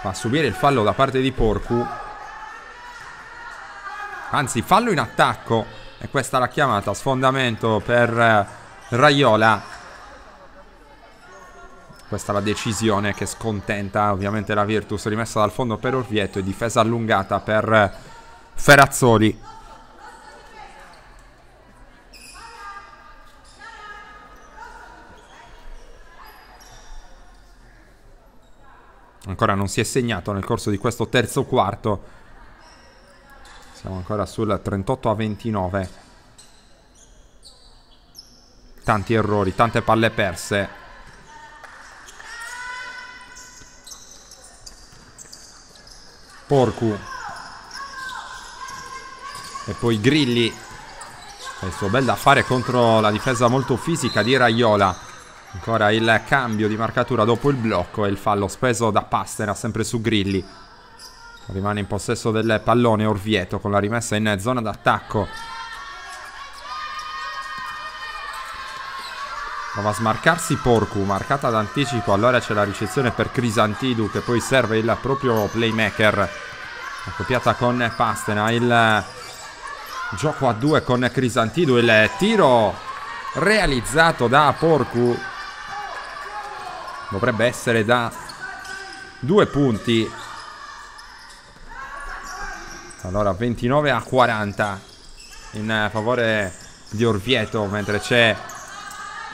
Va a subire il fallo da parte di Porcu, anzi fallo in attacco, e questa la chiamata, sfondamento per Raiola. Questa è la decisione che scontenta ovviamente la Virtus, rimessa dal fondo per Orvieto e difesa allungata per Ferrazzoli. Ancora non si è segnato nel corso di questo terzo quarto. Siamo ancora sul 38-29. Tanti errori, tante palle perse. Porcu. E poi Grilli. È il suo bel da fare contro la difesa molto fisica di Raiola. Ancora il cambio di marcatura dopo il blocco e il fallo speso da Pastena sempre su Grilli. Rimane in possesso del pallone Orvieto con la rimessa in zona d'attacco. Prova a smarcarsi Porcu, marcata d'anticipo, allora c'è la ricezione per Crisantidou che poi serve il proprio playmaker. Accoppiata con Pastena, il gioco a 2 con Crisantidou, il tiro realizzato da Porcu dovrebbe essere da 2 punti. Allora 29-40 in favore di Orvieto, mentre c'è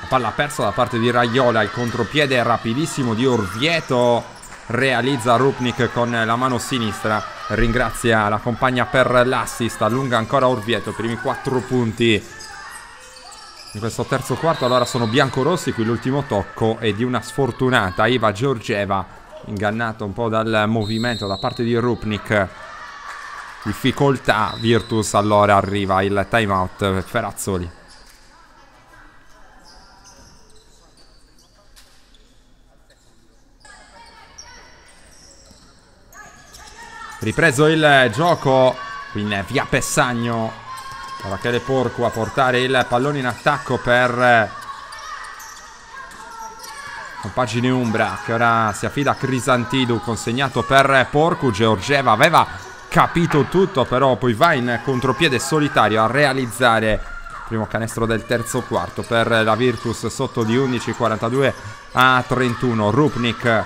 la palla persa da parte di Raiola. Il contropiede rapidissimo di Orvieto, realizza Rupnik con la mano sinistra, ringrazia la compagna per l'assist, allunga ancora Orvieto. I primi 4 punti in questo terzo quarto allora sono biancorossi. Qui l'ultimo tocco è di una sfortunata Iva Georgieva, ingannato un po' dal movimento da parte di Rupnik. Difficoltà Virtus, allora arriva il timeout Ferrazzoli. Ripreso il gioco in via Pessagno. Rachele Porcu a portare il pallone in attacco per Compagine Umbra, che ora si affida a Crisantidu, consegnato per Porcu. Georgieva aveva capito tutto, però poi va in contropiede solitario a realizzare il primo canestro del terzo quarto per la Virtus, sotto di 11, 42-31. Rupnik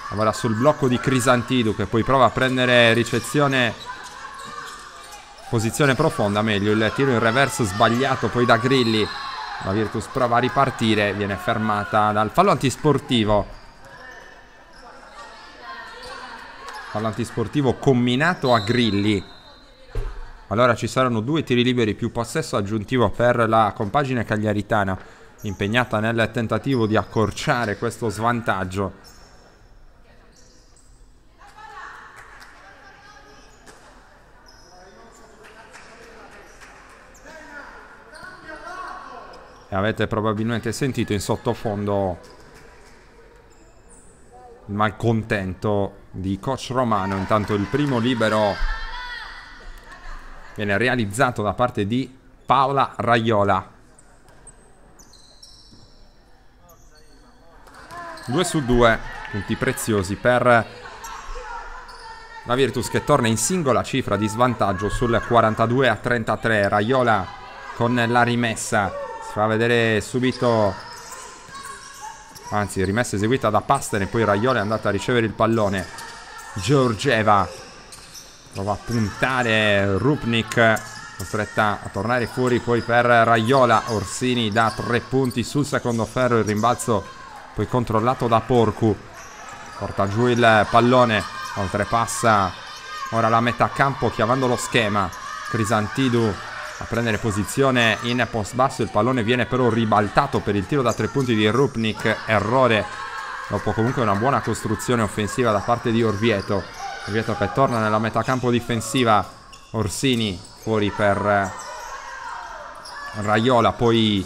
lavora sul blocco di Crisantidu, che poi prova a prendere ricezione, posizione profonda, meglio il tiro in reverse sbagliato poi da Grilli. La Virtus prova a ripartire, viene fermata dal fallo antisportivo. Fallo antisportivo comminato a Grilli. Allora ci saranno 2 tiri liberi più possesso aggiuntivo per la compagine cagliaritana, impegnata nel tentativo di accorciare questo svantaggio. E avete probabilmente sentito in sottofondo il malcontento di coach Romano. Intanto il primo libero viene realizzato da parte di Paola Raiola. 2 su 2, punti preziosi per la Virtus, che torna in singola cifra di svantaggio sul 42-33. Raiola con la rimessa. Si fa vedere subito, anzi rimessa eseguita da Pastene, poi Raiola è andata a ricevere il pallone. Georgieva prova a puntare, Rupnik costretta a tornare fuori poi per Raiola. Orsini da 3 punti sul secondo ferro, il rimbalzo poi controllato da Porcu, porta giù il pallone, oltrepassa ora la metà campo chiavando lo schema. Crisantidu a prendere posizione in post basso, il pallone viene però ribaltato per il tiro da 3 punti di Rupnik, errore dopo comunque una buona costruzione offensiva da parte di Orvieto. Orvieto che torna nella metà campo difensiva. Orsini fuori per Raiola, poi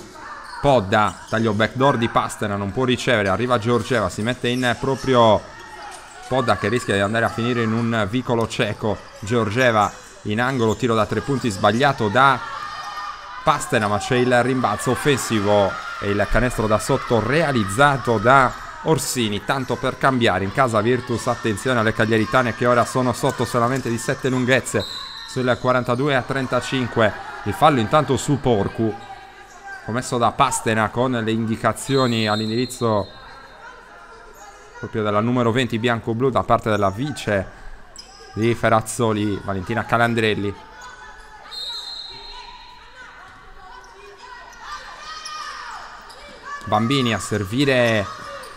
Podda, taglio backdoor di Pastena, non può ricevere, arriva Georgieva, si mette in proprio Podda, che rischia di andare a finire in un vicolo cieco. Georgieva in angolo, tiro da 3 punti sbagliato da Pastena, ma c'è il rimbalzo offensivo e il canestro da sotto realizzato da Orsini, tanto per cambiare in casa Virtus. Attenzione alle cagliaritane che ora sono sotto solamente di 7 lunghezze sul 42-35. Il fallo intanto su Porcu, commesso da Pastena, con le indicazioni all'indirizzo proprio della numero 20 bianco-blu da parte della vice di Ferrazzoli, Valentina Calandrelli. Bambini a servire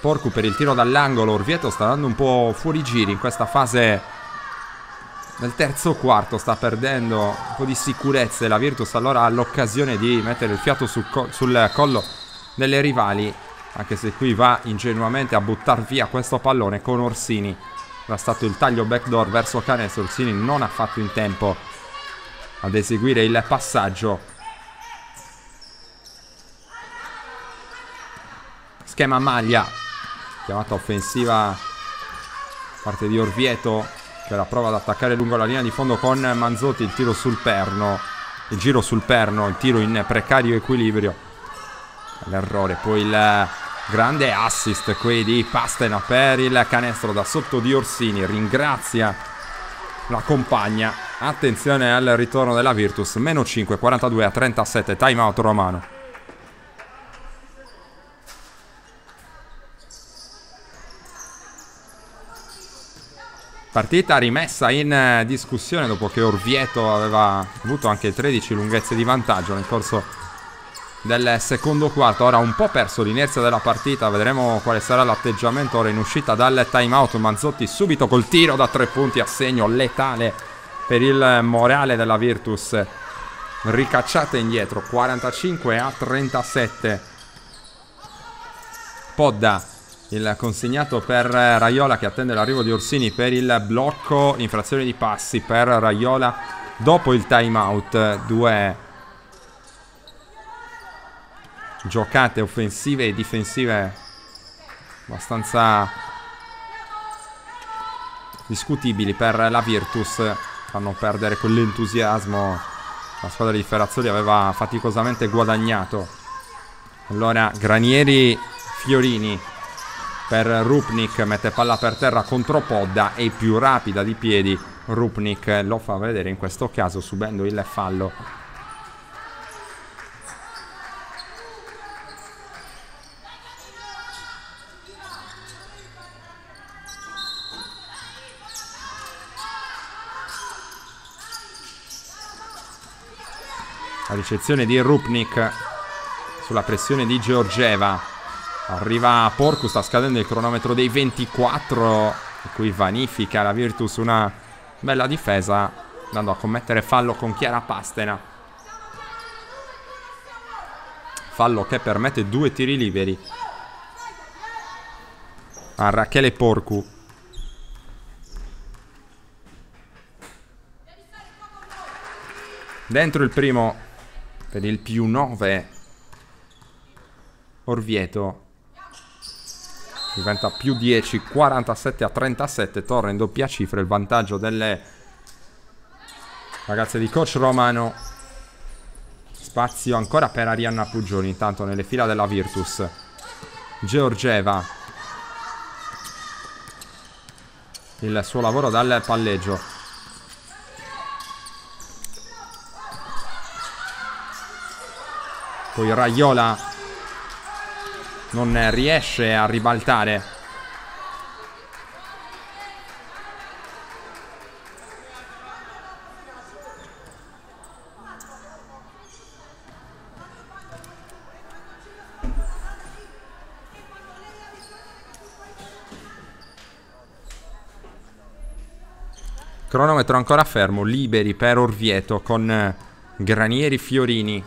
Porcu per il tiro dall'angolo. Orvieto sta dando un po' fuori giri in questa fase del terzo quarto, sta perdendo un po' di sicurezza. La Virtus allora ha l'occasione di mettere il fiato sul collo delle rivali, anche se qui va ingenuamente a buttar via questo pallone con Orsini. Era stato il taglio backdoor verso canestro, Orsini non ha fatto in tempo ad eseguire il passaggio. Schema maglia, chiamata offensiva parte di Orvieto, che la prova ad attaccare lungo la linea di fondo con Manzotti. Il tiro sul perno, il giro sul perno, il tiro in precario equilibrio, l'errore. Poi il grande assist qui di Pastena per il canestro da sotto di Orsini, ringrazia la compagna. Attenzione al ritorno della Virtus, meno 5, 42-37, time out Romano. Partita rimessa in discussione dopo che Orvieto aveva avuto anche 13 lunghezze di vantaggio nel corso del secondo quarto. Ora ha un po' perso l'inerzia della partita, vedremo quale sarà l'atteggiamento ora in uscita dal timeout. Manzotti subito col tiro da 3 punti a segno letale per il morale della Virtus, ricacciata indietro 45-37. Podda, il consegnato per Raiola, che attende l'arrivo di Orsini per il blocco, infrazione di passi per Raiola dopo il timeout. 2 giocate offensive e difensive abbastanza discutibili per la Virtus, fanno perdere quell'entusiasmo. La squadra di Ferrazzoli aveva faticosamente guadagnato. Allora Granieri Fiorini per Rupnik, mette palla per terra contro Podda, è più rapida di piedi. Rupnik lo fa vedere in questo caso subendo il fallo. La ricezione di Rupnik sulla pressione di Georgieva. Arriva Porcu, sta scadendo il cronometro dei 24, e qui vanifica la Virtus una bella difesa, andando a commettere fallo con Chiara Pastena. Fallo che permette 2 tiri liberi a Rachele Porcu. Dentro il primo per il +9 Orvieto. Diventa +10, 47-37, torna in doppia cifra il vantaggio delle ragazze di coach Romano. Spazio ancora per Arianna Puggioni, intanto nelle fila della Virtus. Georgieva, il suo lavoro dal palleggio. Poi Raiola non riesce a ribaltare. Cronometro ancora fermo, liberi per Orvieto con Granieri Fiorini.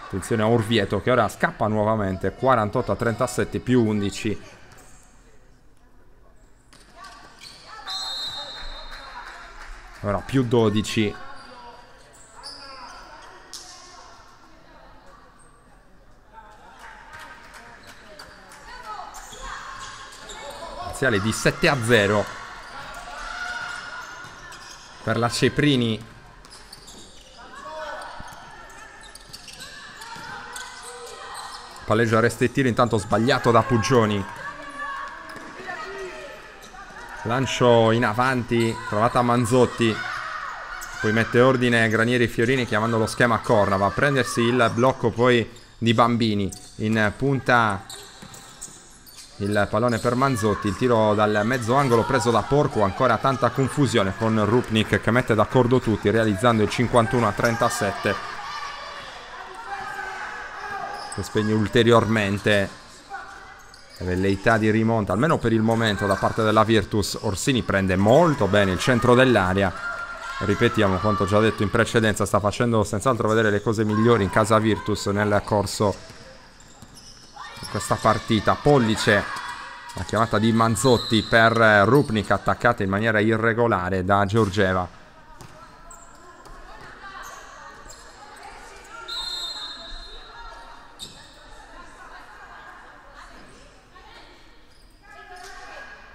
Attenzione a Orvieto che ora scappa nuovamente, 48-37 +11. Ora +12. Parziale di 7-0 per la Ceprini. Palleggio, arresto e tiro, intanto sbagliato da Puggioni. Lancio in avanti, trovata Manzotti. Poi mette ordine Granieri Fiorini chiamando lo schema corner. Va a prendersi il blocco poi di Bambini. In punta il pallone per Manzotti. Il tiro dal mezzo angolo preso da Porcu. Ancora tanta confusione con Rupnik che mette d'accordo tutti, realizzando il 51-37. Spegne ulteriormente le velleità di rimonta, almeno per il momento, da parte della Virtus. Orsini prende molto bene il centro dell'area. Ripetiamo quanto già detto in precedenza, sta facendo senz'altro vedere le cose migliori in casa Virtus nel corso di questa partita. Pollice, la chiamata di Manzotti per Rupnik, attaccata in maniera irregolare da Georgieva.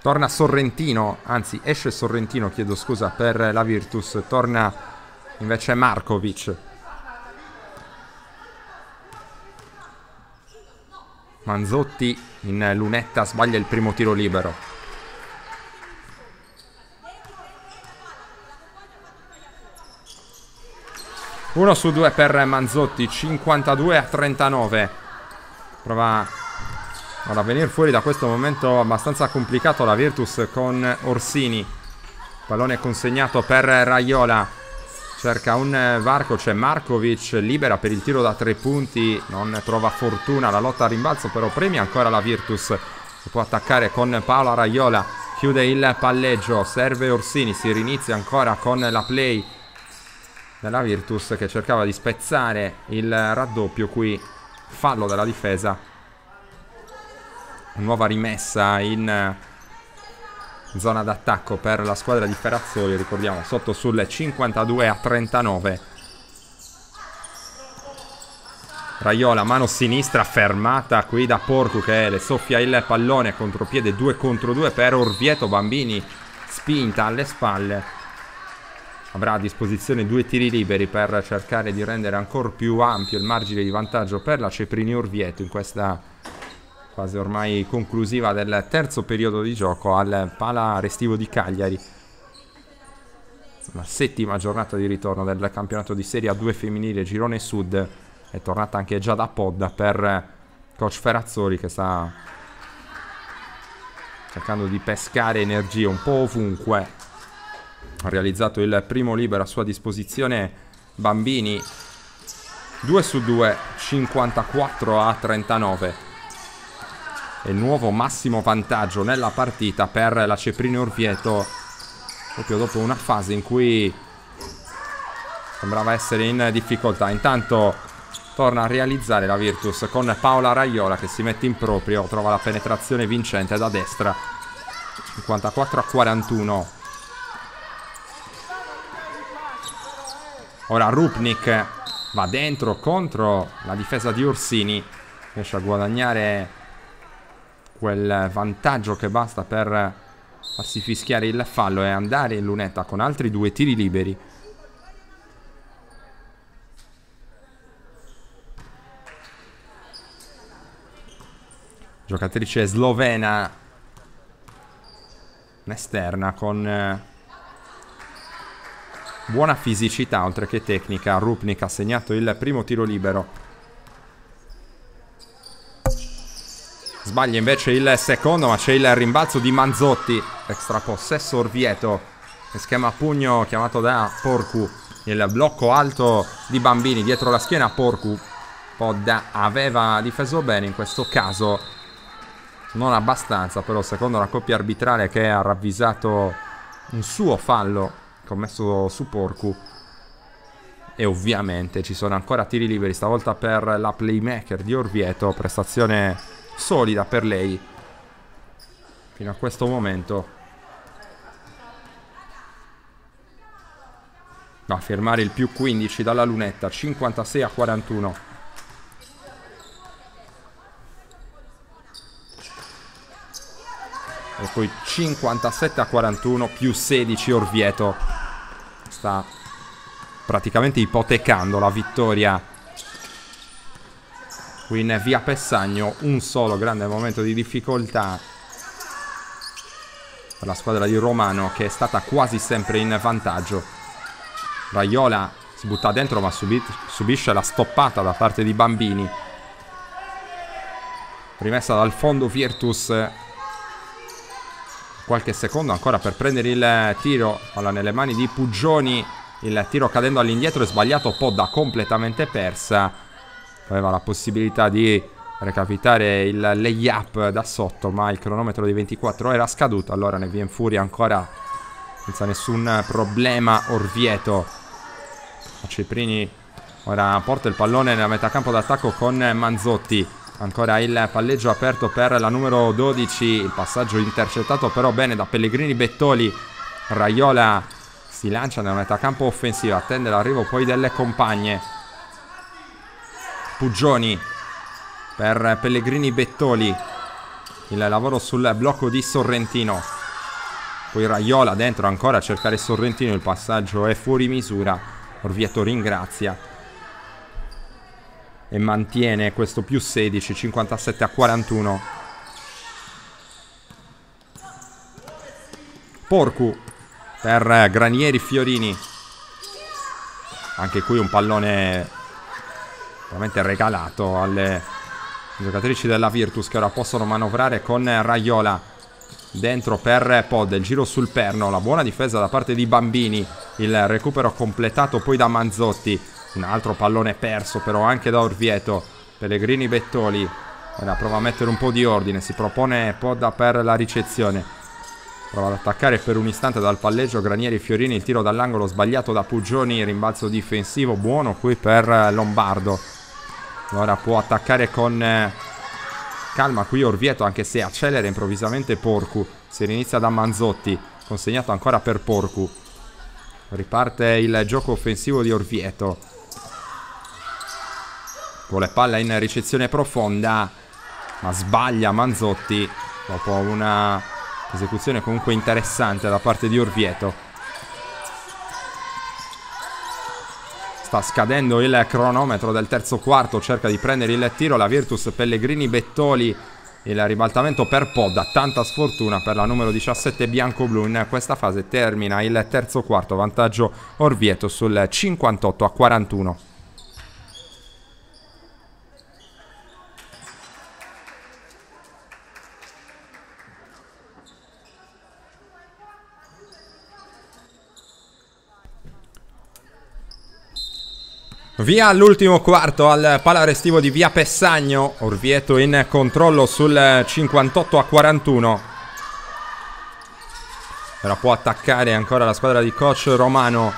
Torna Sorrentino, anzi esce Sorrentino, chiedo scusa, per la Virtus. Torna invece Markovic. Manzotti in lunetta sbaglia il primo tiro libero. Uno su 2 per Manzotti, 52-39. Prova ora a venire fuori da questo momento abbastanza complicato la Virtus con Orsini. Pallone consegnato per Raiola. Cerca un varco, c'è Markovic, libera per il tiro da 3 punti. Non trova fortuna, la lotta a rimbalzo però premia ancora la Virtus, che può attaccare con Paola Raiola. Chiude il palleggio, serve Orsini, si rinizia ancora con la play della Virtus che cercava di spezzare il raddoppio. Qui fallo della difesa. Nuova rimessa in zona d'attacco per la squadra di Ferrazzoli, ricordiamo sotto sul 52-39. Raiola, mano sinistra, fermata qui da Porcu che le soffia il pallone, contropiede 2 contro 2 per Orvieto. Bambini spinta alle spalle, avrà a disposizione 2 tiri liberi per cercare di rendere ancora più ampio il margine di vantaggio per la Ceprini Orvieto in questa fase ormai conclusiva del terzo periodo di gioco al Pala Restivo di Cagliari. La settima giornata di ritorno del campionato di Serie A2 femminile girone sud. È tornata anche già da Podda per coach Ferrazzoli, che sta cercando di pescare energie un po' ovunque. Ha realizzato il primo libero a sua disposizione Bambini, 2 su 2, 54-39. E il nuovo massimo vantaggio nella partita per la Ceprini Orvieto, proprio dopo una fase in cui sembrava essere in difficoltà. Intanto torna a realizzare la Virtus con Paola Raiola che si mette in proprio, trova la penetrazione vincente da destra, 54-41. Ora Rupnik va dentro contro la difesa di Orsini, riesce a guadagnare quel vantaggio che basta per farsi fischiare il fallo e andare in lunetta con altri 2 tiri liberi. Giocatrice slovena, un'esterna con buona fisicità oltre che tecnica. Rupnik ha segnato il primo tiro libero. Sbaglia invece il secondo, ma c'è il rimbalzo di Manzotti. Extra possesso Orvieto, schema a pugno chiamato da Porcu. Il blocco alto di Bambini dietro la schiena a Porcu. Podda aveva difeso bene in questo caso, non abbastanza però secondo la coppia arbitrale, che ha ravvisato un suo fallo commesso su Porcu. E ovviamente ci sono ancora tiri liberi, stavolta per la playmaker di Orvieto. Prestazione solida per lei fino a questo momento. Va a firmare il più 15 dalla lunetta, 56-41. E poi 57-41 più 16 Orvieto. Sta praticamente ipotecando la vittoria qui in via Pessagno. Un solo grande momento di difficoltà per la squadra di Romano, che è stata quasi sempre in vantaggio. Raiola si butta dentro ma subisce la stoppata da parte di Bambini. Rimessa dal fondo Virtus. Qualche secondo ancora per prendere il tiro. Palla nelle mani di Puggioni. Il tiro cadendo all'indietro è sbagliato. Podda completamente persa. Aveva la possibilità di recapitare il layup da sotto, ma il cronometro di 24 era scaduto. Allora ne viene fuori ancora senza nessun problema Orvieto. La Ceprini ora porta il pallone nella metacampo d'attacco con Manzotti. Ancora il palleggio aperto per la numero 12. Il passaggio intercettato però bene da Pellegrini Bettoli. Raiola si lancia nella metacampo offensiva, attende l'arrivo poi delle compagne. Puggioni per Pellegrini Bettoli. Il lavoro sul blocco di Sorrentino. Poi Raiola dentro ancora a cercare Sorrentino. Il passaggio è fuori misura. Orvieto ringrazia e mantiene questo più 16, 57-41. Porcu per Granieri Fiorini. Anche qui un pallone veramente regalato alle giocatrici della Virtus, che ora possono manovrare con Raiola. Dentro per Podda, il giro sul perno, la buona difesa da parte di Bambini. Il recupero completato poi da Manzotti. Un altro pallone perso però anche da Orvieto. Pellegrini Bettoli ora prova a mettere un po' di ordine. Si propone Podda per la ricezione. Prova ad attaccare per un istante dal palleggio Granieri Fiorini. Il tiro dall'angolo sbagliato da Puggioni. Rimbalzo difensivo buono qui per Lombardo. Ora può attaccare con calma qui Orvieto, anche se accelera improvvisamente Porcu. Si rinizia da Manzotti, consegnato ancora per Porcu. Riparte il gioco offensivo di Orvieto. Vuole palla in ricezione profonda, ma sbaglia Manzotti dopo una esecuzione comunque interessante da parte di Orvieto. Sta scadendo il cronometro del terzo quarto, cerca di prendere il tiro la Virtus. Pellegrini Bettoli, il ribaltamento per Podda, tanta sfortuna per la numero 17 bianco-blu. In questa fase termina il terzo quarto, vantaggio Orvieto sul 58-41. Via all'ultimo quarto al Pala Restivo di Via Pessagno. Orvieto in controllo sul 58-41. Ora può attaccare ancora la squadra di coach Romano.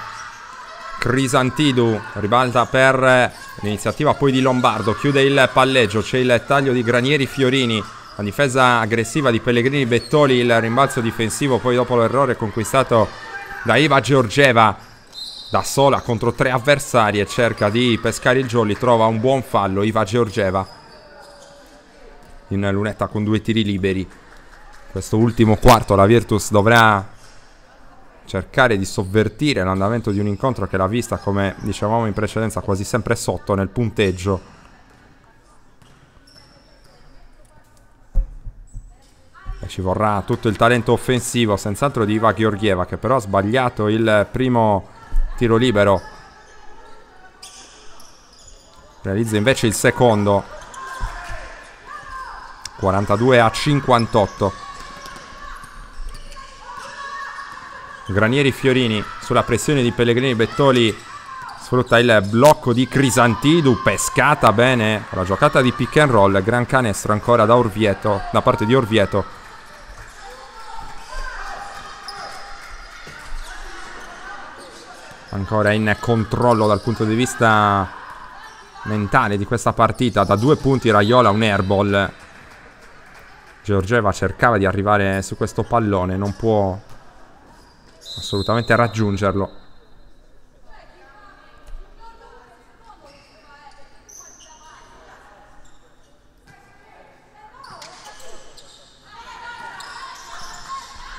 Crisantidou ribalta per l'iniziativa poi di Lombardo, chiude il palleggio, c'è il taglio di Granieri Fiorini, la difesa aggressiva di Pellegrini Bettoli, il rimbalzo difensivo poi dopo l'errore conquistato da Iva Georgieva. Da sola contro 3 avversari e cerca di pescare il jolly, trova un buon fallo Iva Georgieva in lunetta con 2 tiri liberi. Questo ultimo quarto la Virtus dovrà cercare di sovvertire l'andamento di un incontro che l'ha vista, come dicevamo in precedenza, quasi sempre sotto nel punteggio. E ci vorrà tutto il talento offensivo senz'altro di Iva Georgieva, che però ha sbagliato il primo tiro libero. Realizza invece il secondo. 42-58. Granieri Fiorini sulla pressione di Pellegrini Bettoli sfrutta il blocco di Crisantidou, pescata bene la giocata di pick and roll, gran canestro ancora da Orvieto, da parte di Orvieto. Ancora in controllo dal punto di vista mentale di questa partita. Da 2 punti Raiola un airball. Georgieva cercava di arrivare su questo pallone, non può assolutamente raggiungerlo.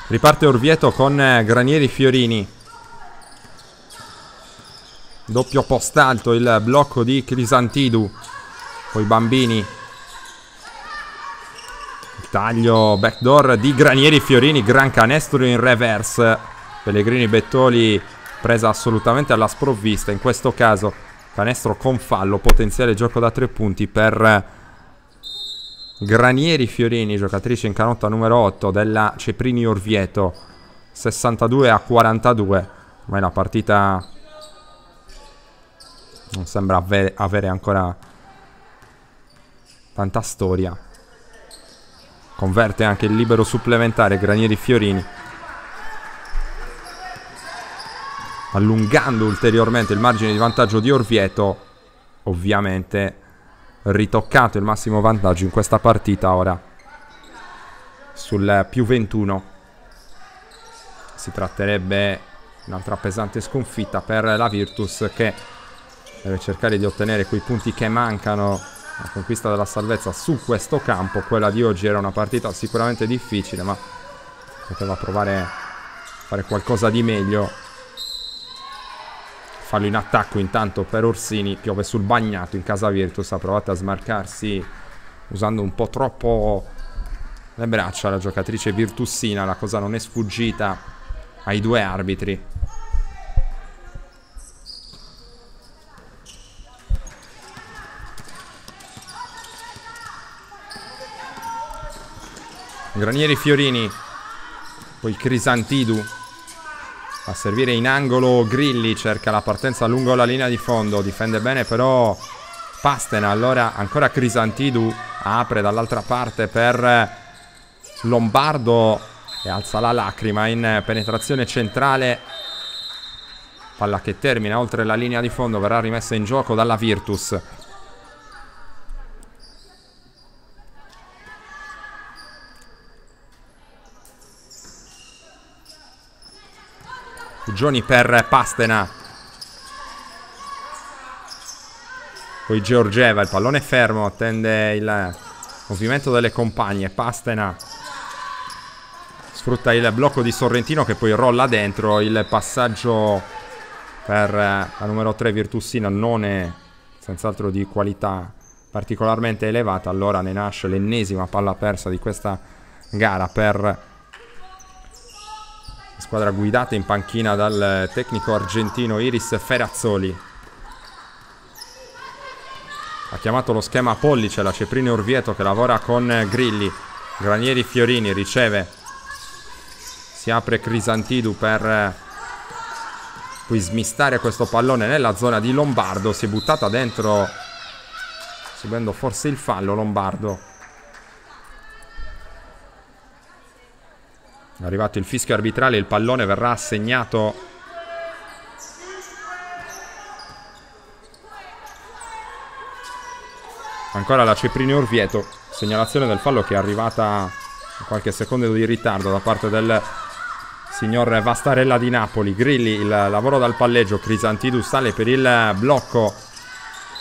Riparte Orvieto con Granieri Fiorini. Doppio post alto, il blocco di Crisantidou. Poi Bambini. Il taglio backdoor di Granieri Fiorini. Gran canestro in reverse. Pellegrini Bettoli presa assolutamente alla sprovvista. In questo caso canestro con fallo. Potenziale gioco da 3 punti per Granieri Fiorini, giocatrice in canotta numero 8 della Ceprini Orvieto. 62-42. Ma è la partita non sembra avere ancora tanta storia. Converte anche il libero supplementare Granieri Fiorini, allungando ulteriormente il margine di vantaggio di Orvieto. Ovviamente ritoccato il massimo vantaggio in questa partita ora sul più 21. Si tratterebbe un'altra pesante sconfitta per la Virtus, che deve cercare di ottenere quei punti che mancano. La conquista della salvezza su questo campo. Quella di oggi era una partita sicuramente difficile, ma poteva provare a fare qualcosa di meglio. Fallo in attacco intanto per Orsini. Piove sul bagnato in casa Virtus. Ha provato a smarcarsi usando un po' troppo le braccia la giocatrice virtussina. La cosa non è sfuggita ai 2 arbitri. Granieri Fiorini, poi Crisantidou a servire in angolo. Grilli cerca la partenza lungo la linea di fondo, difende bene però Pastena. Allora ancora Crisantidou apre dall'altra parte per Lombardo e alza la lacrima in penetrazione centrale. Palla che termina oltre la linea di fondo, verrà rimessa in gioco dalla Virtus. Gioni per Pastena. Poi Georgieva, il pallone fermo, attende il movimento delle compagne. Pastena sfrutta il blocco di Sorrentino che poi rolla dentro. Il passaggio per la numero 3 Virtusina non è senz'altro di qualità particolarmente elevata. Allora ne nasce l'ennesima palla persa di questa gara per la squadra guidata in panchina dal tecnico argentino Iris Ferrazzoli. Ha chiamato lo schema pollice la Ceprini Orvieto che lavora con Grilli. Granieri Fiorini riceve, si apre Crisantidu per poi smistare questo pallone nella zona di Lombardo. Si è buttata dentro subendo forse il fallo Lombardo. È arrivato il fischio arbitrale, il pallone verrà assegnato ancora la Ceprini Orvieto. Segnalazione del fallo che è arrivata qualche secondo di ritardo da parte del signor Vastarella di Napoli. Grilli, il lavoro dal palleggio. Crisantidu sale per il blocco.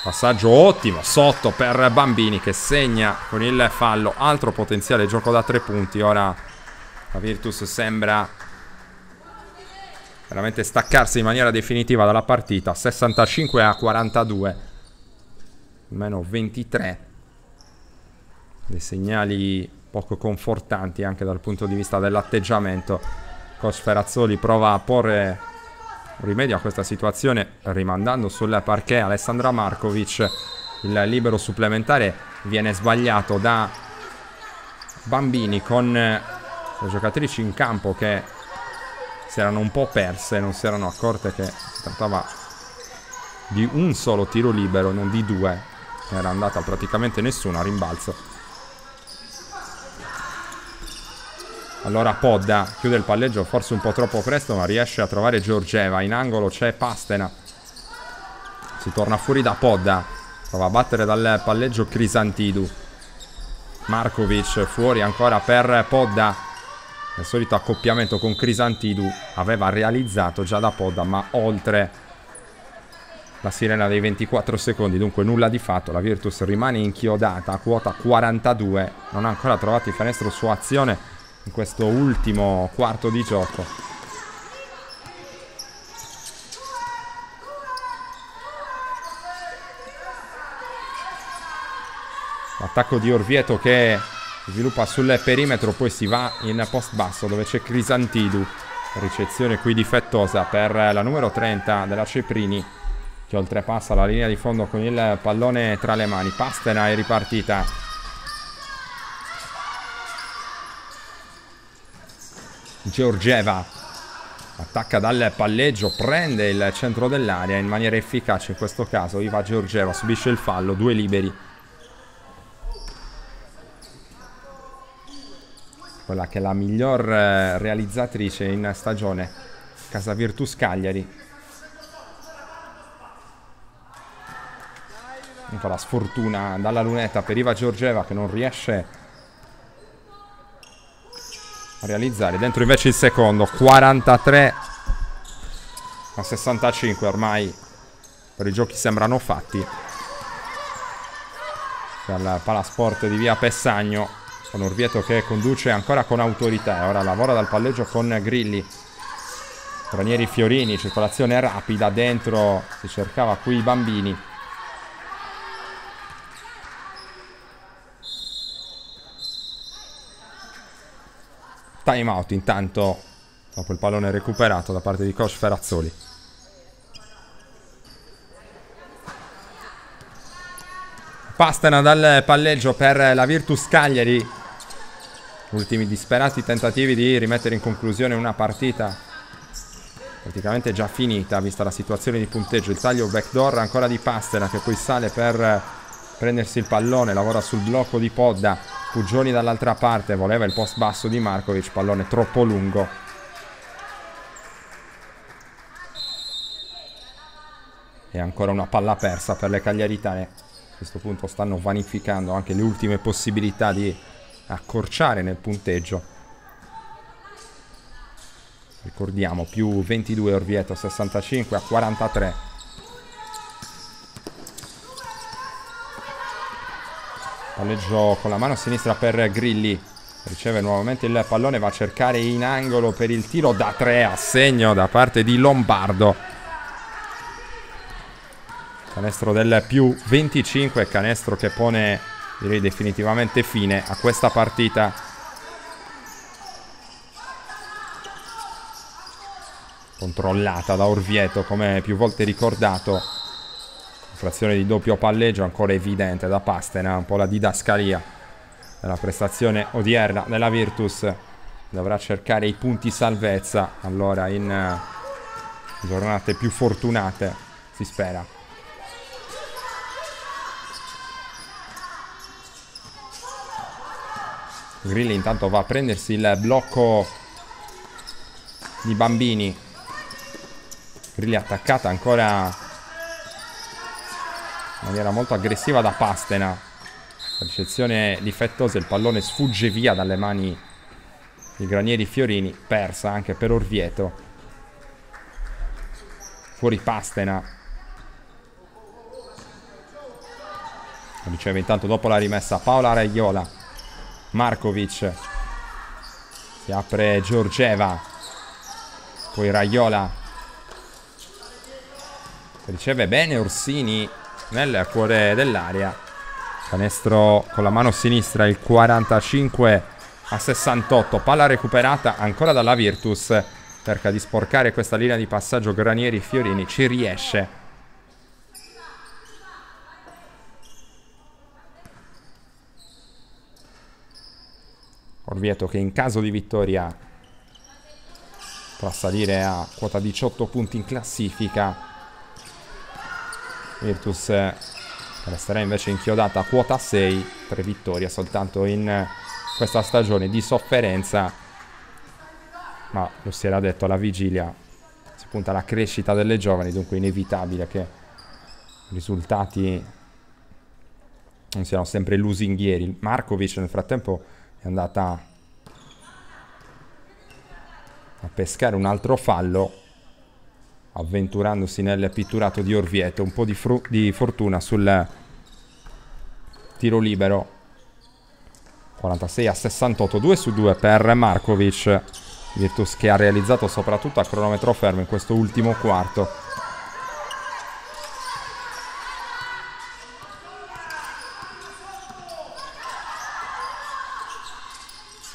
Passaggio ottimo sotto per Bambini che segna con il fallo. Altro potenziale gioco da 3 punti. Ora la Virtus sembra veramente staccarsi in maniera definitiva dalla partita. 65-42, meno 23. Dei segnali poco confortanti anche dal punto di vista dell'atteggiamento. Coach Ferrazzoli prova a porre rimedio a questa situazione rimandando sul parquet Alessandra Markovic. Il libero supplementare viene sbagliato da Bambini, con le giocatrici in campo che si erano un po' perse, non si erano accorte che si trattava di un solo tiro libero, non di 2. Era andata praticamente nessuna a rimbalzo. Allora Podda chiude il palleggio forse un po' troppo presto, ma riesce a trovare Georgieva. In angolo c'è Pastena. Si torna fuori da Podda. Prova a battere dal palleggio Crisantidu. Markovic fuori ancora per Podda. Il solito accoppiamento con Crisantidu. Aveva realizzato già da Podda, ma oltre la sirena dei 24 secondi. Dunque nulla di fatto. La Virtus rimane inchiodata a quota 42. Non ha ancora trovato il canestro su azione in questo ultimo quarto di gioco. L'attacco di Orvieto che sviluppa sul perimetro, poi si va in post basso dove c'è Crisantidu. Ricezione qui difettosa per la numero 30 della Ceprini, che oltrepassa la linea di fondo con il pallone tra le mani. Pastena è ripartita. Georgieva attacca dal palleggio, prende il centro dell'area in maniera efficace. In questo caso Iva Georgieva subisce il fallo, 2 liberi. Quella che è la miglior realizzatrice in stagione, Casa Virtus Cagliari. Ecco la sfortuna dalla lunetta per Iva Georgieva che non riesce realizzare. Dentro invece il secondo. 43-65 ormai per i giochi sembrano fatti dal Palasport di via Pessagno, con Orvieto che conduce ancora con autorità. Ora lavora dal palleggio con Grilli. Granieri Fiorini, circolazione rapida dentro, si cercava qui i Bambini. Time out intanto dopo il pallone recuperato da parte di coach Ferrazzoli. Pastena dal palleggio per la Virtus Cagliari. Ultimi disperati tentativi di rimettere in conclusione una partita praticamente già finita vista la situazione di punteggio. Il taglio backdoor ancora di Pastena che poi sale per prendersi il pallone, lavora sul blocco di Podda. Puggioni dall'altra parte, voleva il post basso di Markovic, pallone troppo lungo. E ancora una palla persa per le cagliaritane. A questo punto stanno vanificando anche le ultime possibilità di accorciare nel punteggio. Ricordiamo, più 22 Orvieto, 65-43. Palleggio con la mano sinistra per Grilli. Riceve nuovamente il pallone, va a cercare in angolo per il tiro da 3 a segno da parte di Lombardo. Canestro del più 25, canestro che pone, direi, definitivamente fine a questa partita. Controllata da Orvieto, come più volte ricordato. Frazione di doppio palleggio ancora evidente da Pastena, un po' la didascalia della prestazione odierna della Virtus. Dovrà cercare i punti salvezza allora in giornate più fortunate, si spera. Grilli intanto va a prendersi il blocco di Bambini. Grilli attaccata ancora in maniera molto aggressiva da Pastena. Ricezione difettosa, il pallone sfugge via dalle mani di Granieri Fiorini, persa anche per Orvieto. Fuori Pastena. Riceve intanto dopo la rimessa Paola Raiola. Markovic. Si apre Georgieva. Poi Raiola. Riceve bene Orsini nel cuore dell'area. Canestro con la mano sinistra, il 45 a 68. Palla recuperata ancora dalla Virtus. Cerca di sporcare questa linea di passaggio Granieri Fiorini, ci riesce. Orvieto che in caso di vittoria potrà salire a quota 18 punti in classifica. Virtus resterà invece inchiodata a quota 6, 3 vittorie soltanto in questa stagione di sofferenza, ma lo si era detto alla vigilia, si punta alla crescita delle giovani, dunque inevitabile che i risultati non siano sempre lusinghieri. Markovic nel frattempo è andata a pescare un altro fallo, avventurandosi nel pitturato di Orvieto. Un po' di fortuna sul tiro libero. 46 a 68, 2 su 2 per Markovic. Virtus che ha realizzato soprattutto a cronometro fermo in questo ultimo quarto.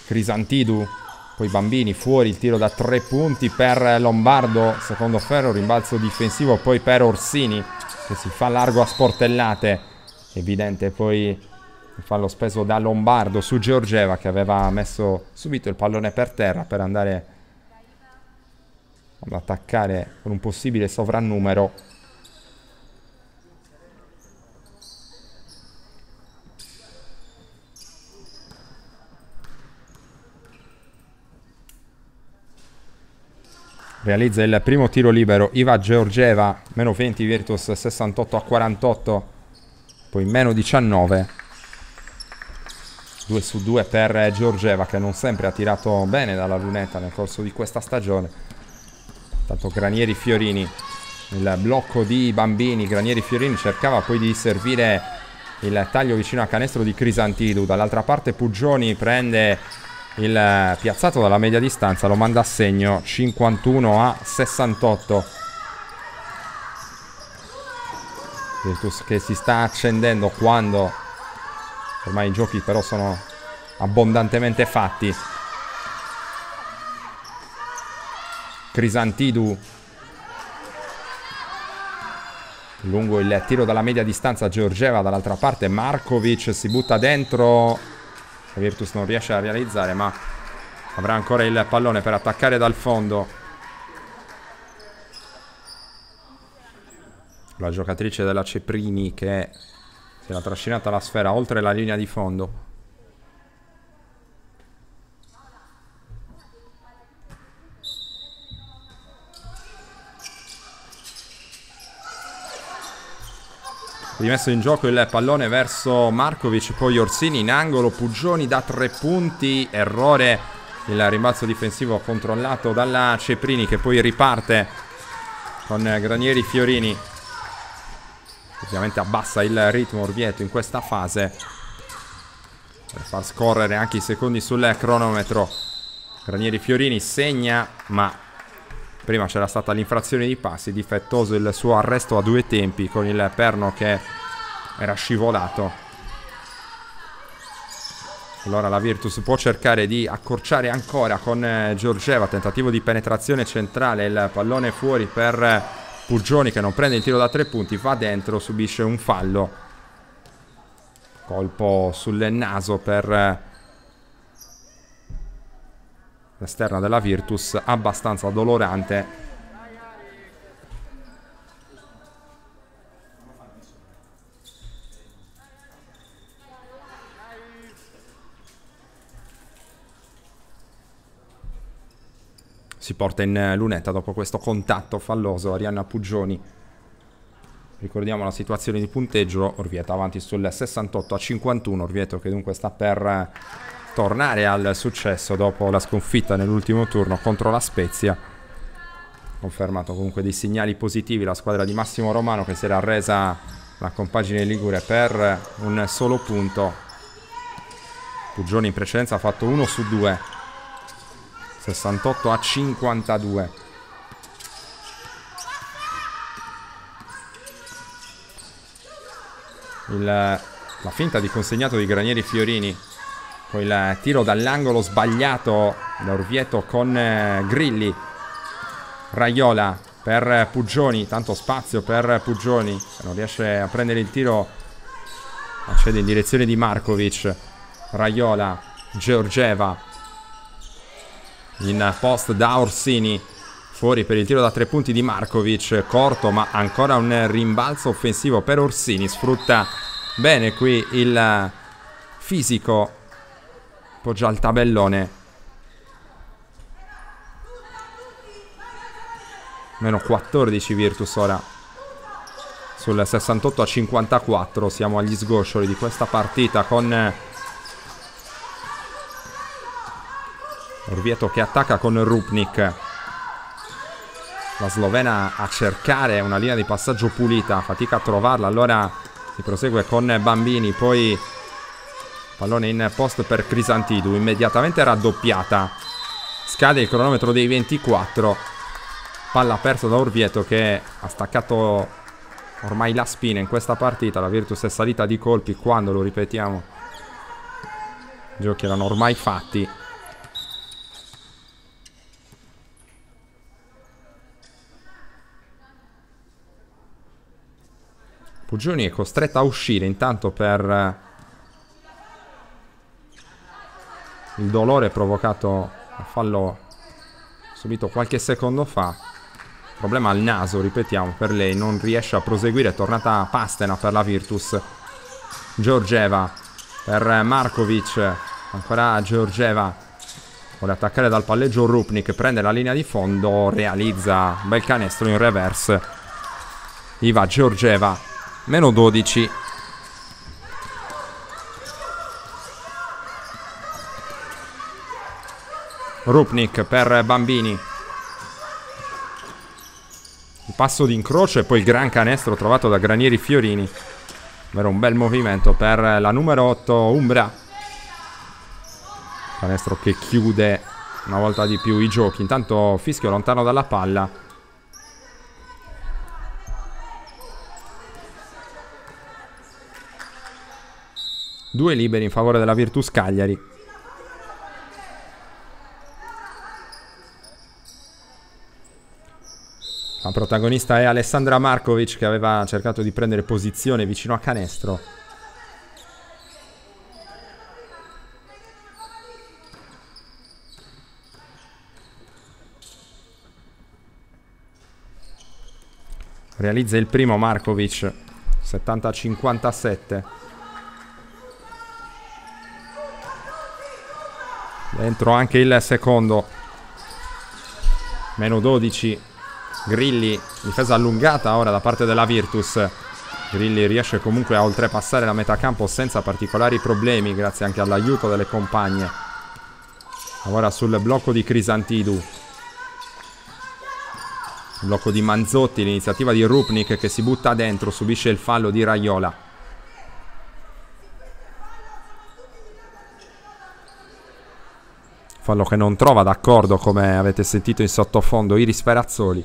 Crisantidu. Poi Bambini, fuori il tiro da 3 punti per Lombardo, secondo ferro, rimbalzo difensivo poi per Orsini che si fa largo a sportellate. Evidente poi il fallo speso da Lombardo su Georgieva, che aveva messo subito il pallone per terra per andare ad attaccare con un possibile sovrannumero. Realizza il primo tiro libero Iva Georgieva, meno 20 Virtus, 68 a 48, poi meno 19. 2 su 2 per Georgieva, che non sempre ha tirato bene dalla lunetta nel corso di questa stagione. Tanto Granieri Fiorini, il blocco di Bambini. Granieri Fiorini cercava poi di servire il taglio vicino a canestro di Crisantidu. Dall'altra parte Puggioni prende il piazzato dalla media distanza, lo manda a segno, 51 a 68. Virtus che si sta accendendo quando ormai i giochi però sono abbondantemente fatti. Crisantidu, lungo il tiro dalla media distanza, Georgieva dall'altra parte. Markovic si butta dentro, Virtus non riesce a realizzare, ma avrà ancora il pallone per attaccare dal fondo. La giocatrice della Ceprini che si era trascinata la sfera oltre la linea di fondo. Rimesso in gioco il pallone verso Markovic, poi Orsini in angolo, Puggioni da 3 punti, errore, il rimbalzo difensivo controllato dalla Ceprini, che poi riparte con Granieri Fiorini. Ovviamente abbassa il ritmo Orvieto in questa fase. per far scorrere anche i secondi sul cronometro. Granieri Fiorini segna, ma prima c'era stata l'infrazione di passi, difettoso il suo arresto a 2 tempi con il perno che era scivolato. Allora la Virtus può cercare di accorciare ancora con Georgieva, tentativo di penetrazione centrale, il pallone fuori per Puggioni che non prende il tiro da 3 punti, va dentro, subisce un fallo. Colpo sul naso per l'esterna della Virtus, abbastanza dolorante. Si porta in lunetta dopo questo contatto falloso Arianna Puggioni. Ricordiamo la situazione di punteggio: Orvieto avanti sul 68-51, Orvieto che dunque sta per tornare al successo dopo la sconfitta nell'ultimo turno contro la Spezia. Confermato comunque dei segnali positivi la squadra di Massimo Romano, che si era arresa la compagine ligure per un solo punto. Puggioni in precedenza ha fatto 1 su 2, 68-52. La finta di consegnato di Granieri Fiorini, poi il tiro dall'angolo sbagliato da Orvieto con Grilli. Raiola per Puggioni, tanto spazio per Puggioni che non riesce a prendere il tiro, accede in direzione di Markovic. Raiola, Georgieva in post da Orsini, fuori per il tiro da 3 punti di Markovic, corto ma ancora un rimbalzo offensivo per Orsini. Sfrutta bene qui il fisico, poggia al tabellone. Meno 14 Virtus ora sul 68-54. Siamo agli sgoccioli di questa partita con Orvieto che attacca con Rupnik. La slovena a cercare una linea di passaggio pulita, fatica a trovarla, allora si prosegue con Bambini, poi pallone in post per Crisantidou, immediatamente raddoppiata. Scade il cronometro dei 24. Palla persa da Orvieto che ha staccato ormai la spina in questa partita. La Virtus è salita di colpi quando, lo ripetiamo, i giochi erano ormai fatti. Puggioni è costretta a uscire intanto per il dolore provocato dal fallo subito qualche secondo fa. Problema al naso, ripetiamo, per lei, non riesce a proseguire. È tornata Pastena per la Virtus. Georgieva per Markovic, ancora Georgieva, vuole attaccare dal palleggio Rupnik, prende la linea di fondo, realizza un bel canestro in reverse. Iva Georgieva, meno 12. Rupnik per Bambini, il passo d'incrocio e poi il gran canestro trovato da Granieri Fiorini. Era un bel movimento per la numero 8 Umbra. Canestro che chiude una volta di più i giochi. Intanto fischio lontano dalla palla. Due liberi in favore della Virtus Cagliari. La protagonista è Alessandra Markovic, che aveva cercato di prendere posizione vicino a canestro. Realizza il primo Markovic, 70-57. Dentro anche il secondo. Meno 12. Grilli, difesa allungata ora da parte della Virtus. Grilli riesce comunque a oltrepassare la metà campo senza particolari problemi, grazie anche all'aiuto delle compagne. Ora sul blocco di Crisantidou. Blocco di Manzotti, l'iniziativa di Rupnik che si butta dentro, subisce il fallo di Raiola. fallo che non trova d'accordo, come avete sentito in sottofondo, Iris Perazzoli.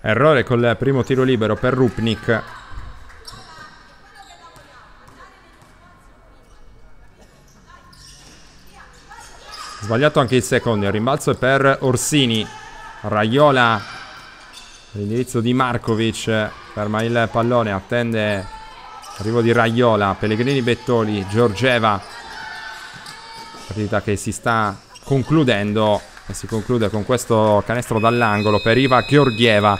Errore col primo tiro libero per Rupnik. Sbagliato anche il secondo. Il rimbalzo è per Orsini. Raiola, l'indirizzo di Markovic, ferma il pallone, attende l'arrivo di Raiola. Pellegrini, Bettoli, Giorgeva. Partita che si sta concludendo e si conclude con questo canestro dall'angolo per Iva Georgieva.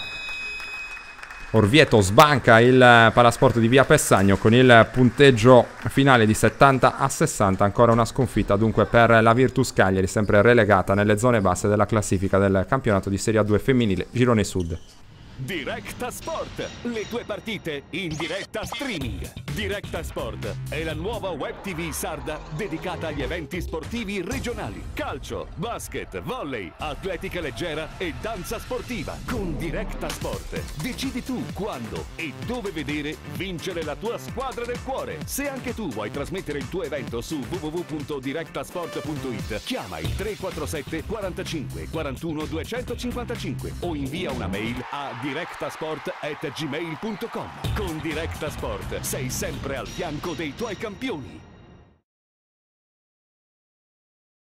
Orvieto sbanca il Palasport di Via Pessagno con il punteggio finale di 70-60. Ancora una sconfitta dunque per la Virtus Cagliari, sempre relegata nelle zone basse della classifica del campionato di Serie A2 femminile Girone Sud. Directa Sport, le tue partite in diretta streaming. Directa Sport è la nuova web TV sarda dedicata agli eventi sportivi regionali. Calcio, basket, volley, atletica leggera e danza sportiva. Con Directa Sport decidi tu quando e dove vedere vincere la tua squadra del cuore. Se anche tu vuoi trasmettere il tuo evento su www.directasport.it, chiama il 347 45 41 255 o invia una mail a directasport@gmail.com. Con Directa Sport sei sempre al fianco dei tuoi campioni.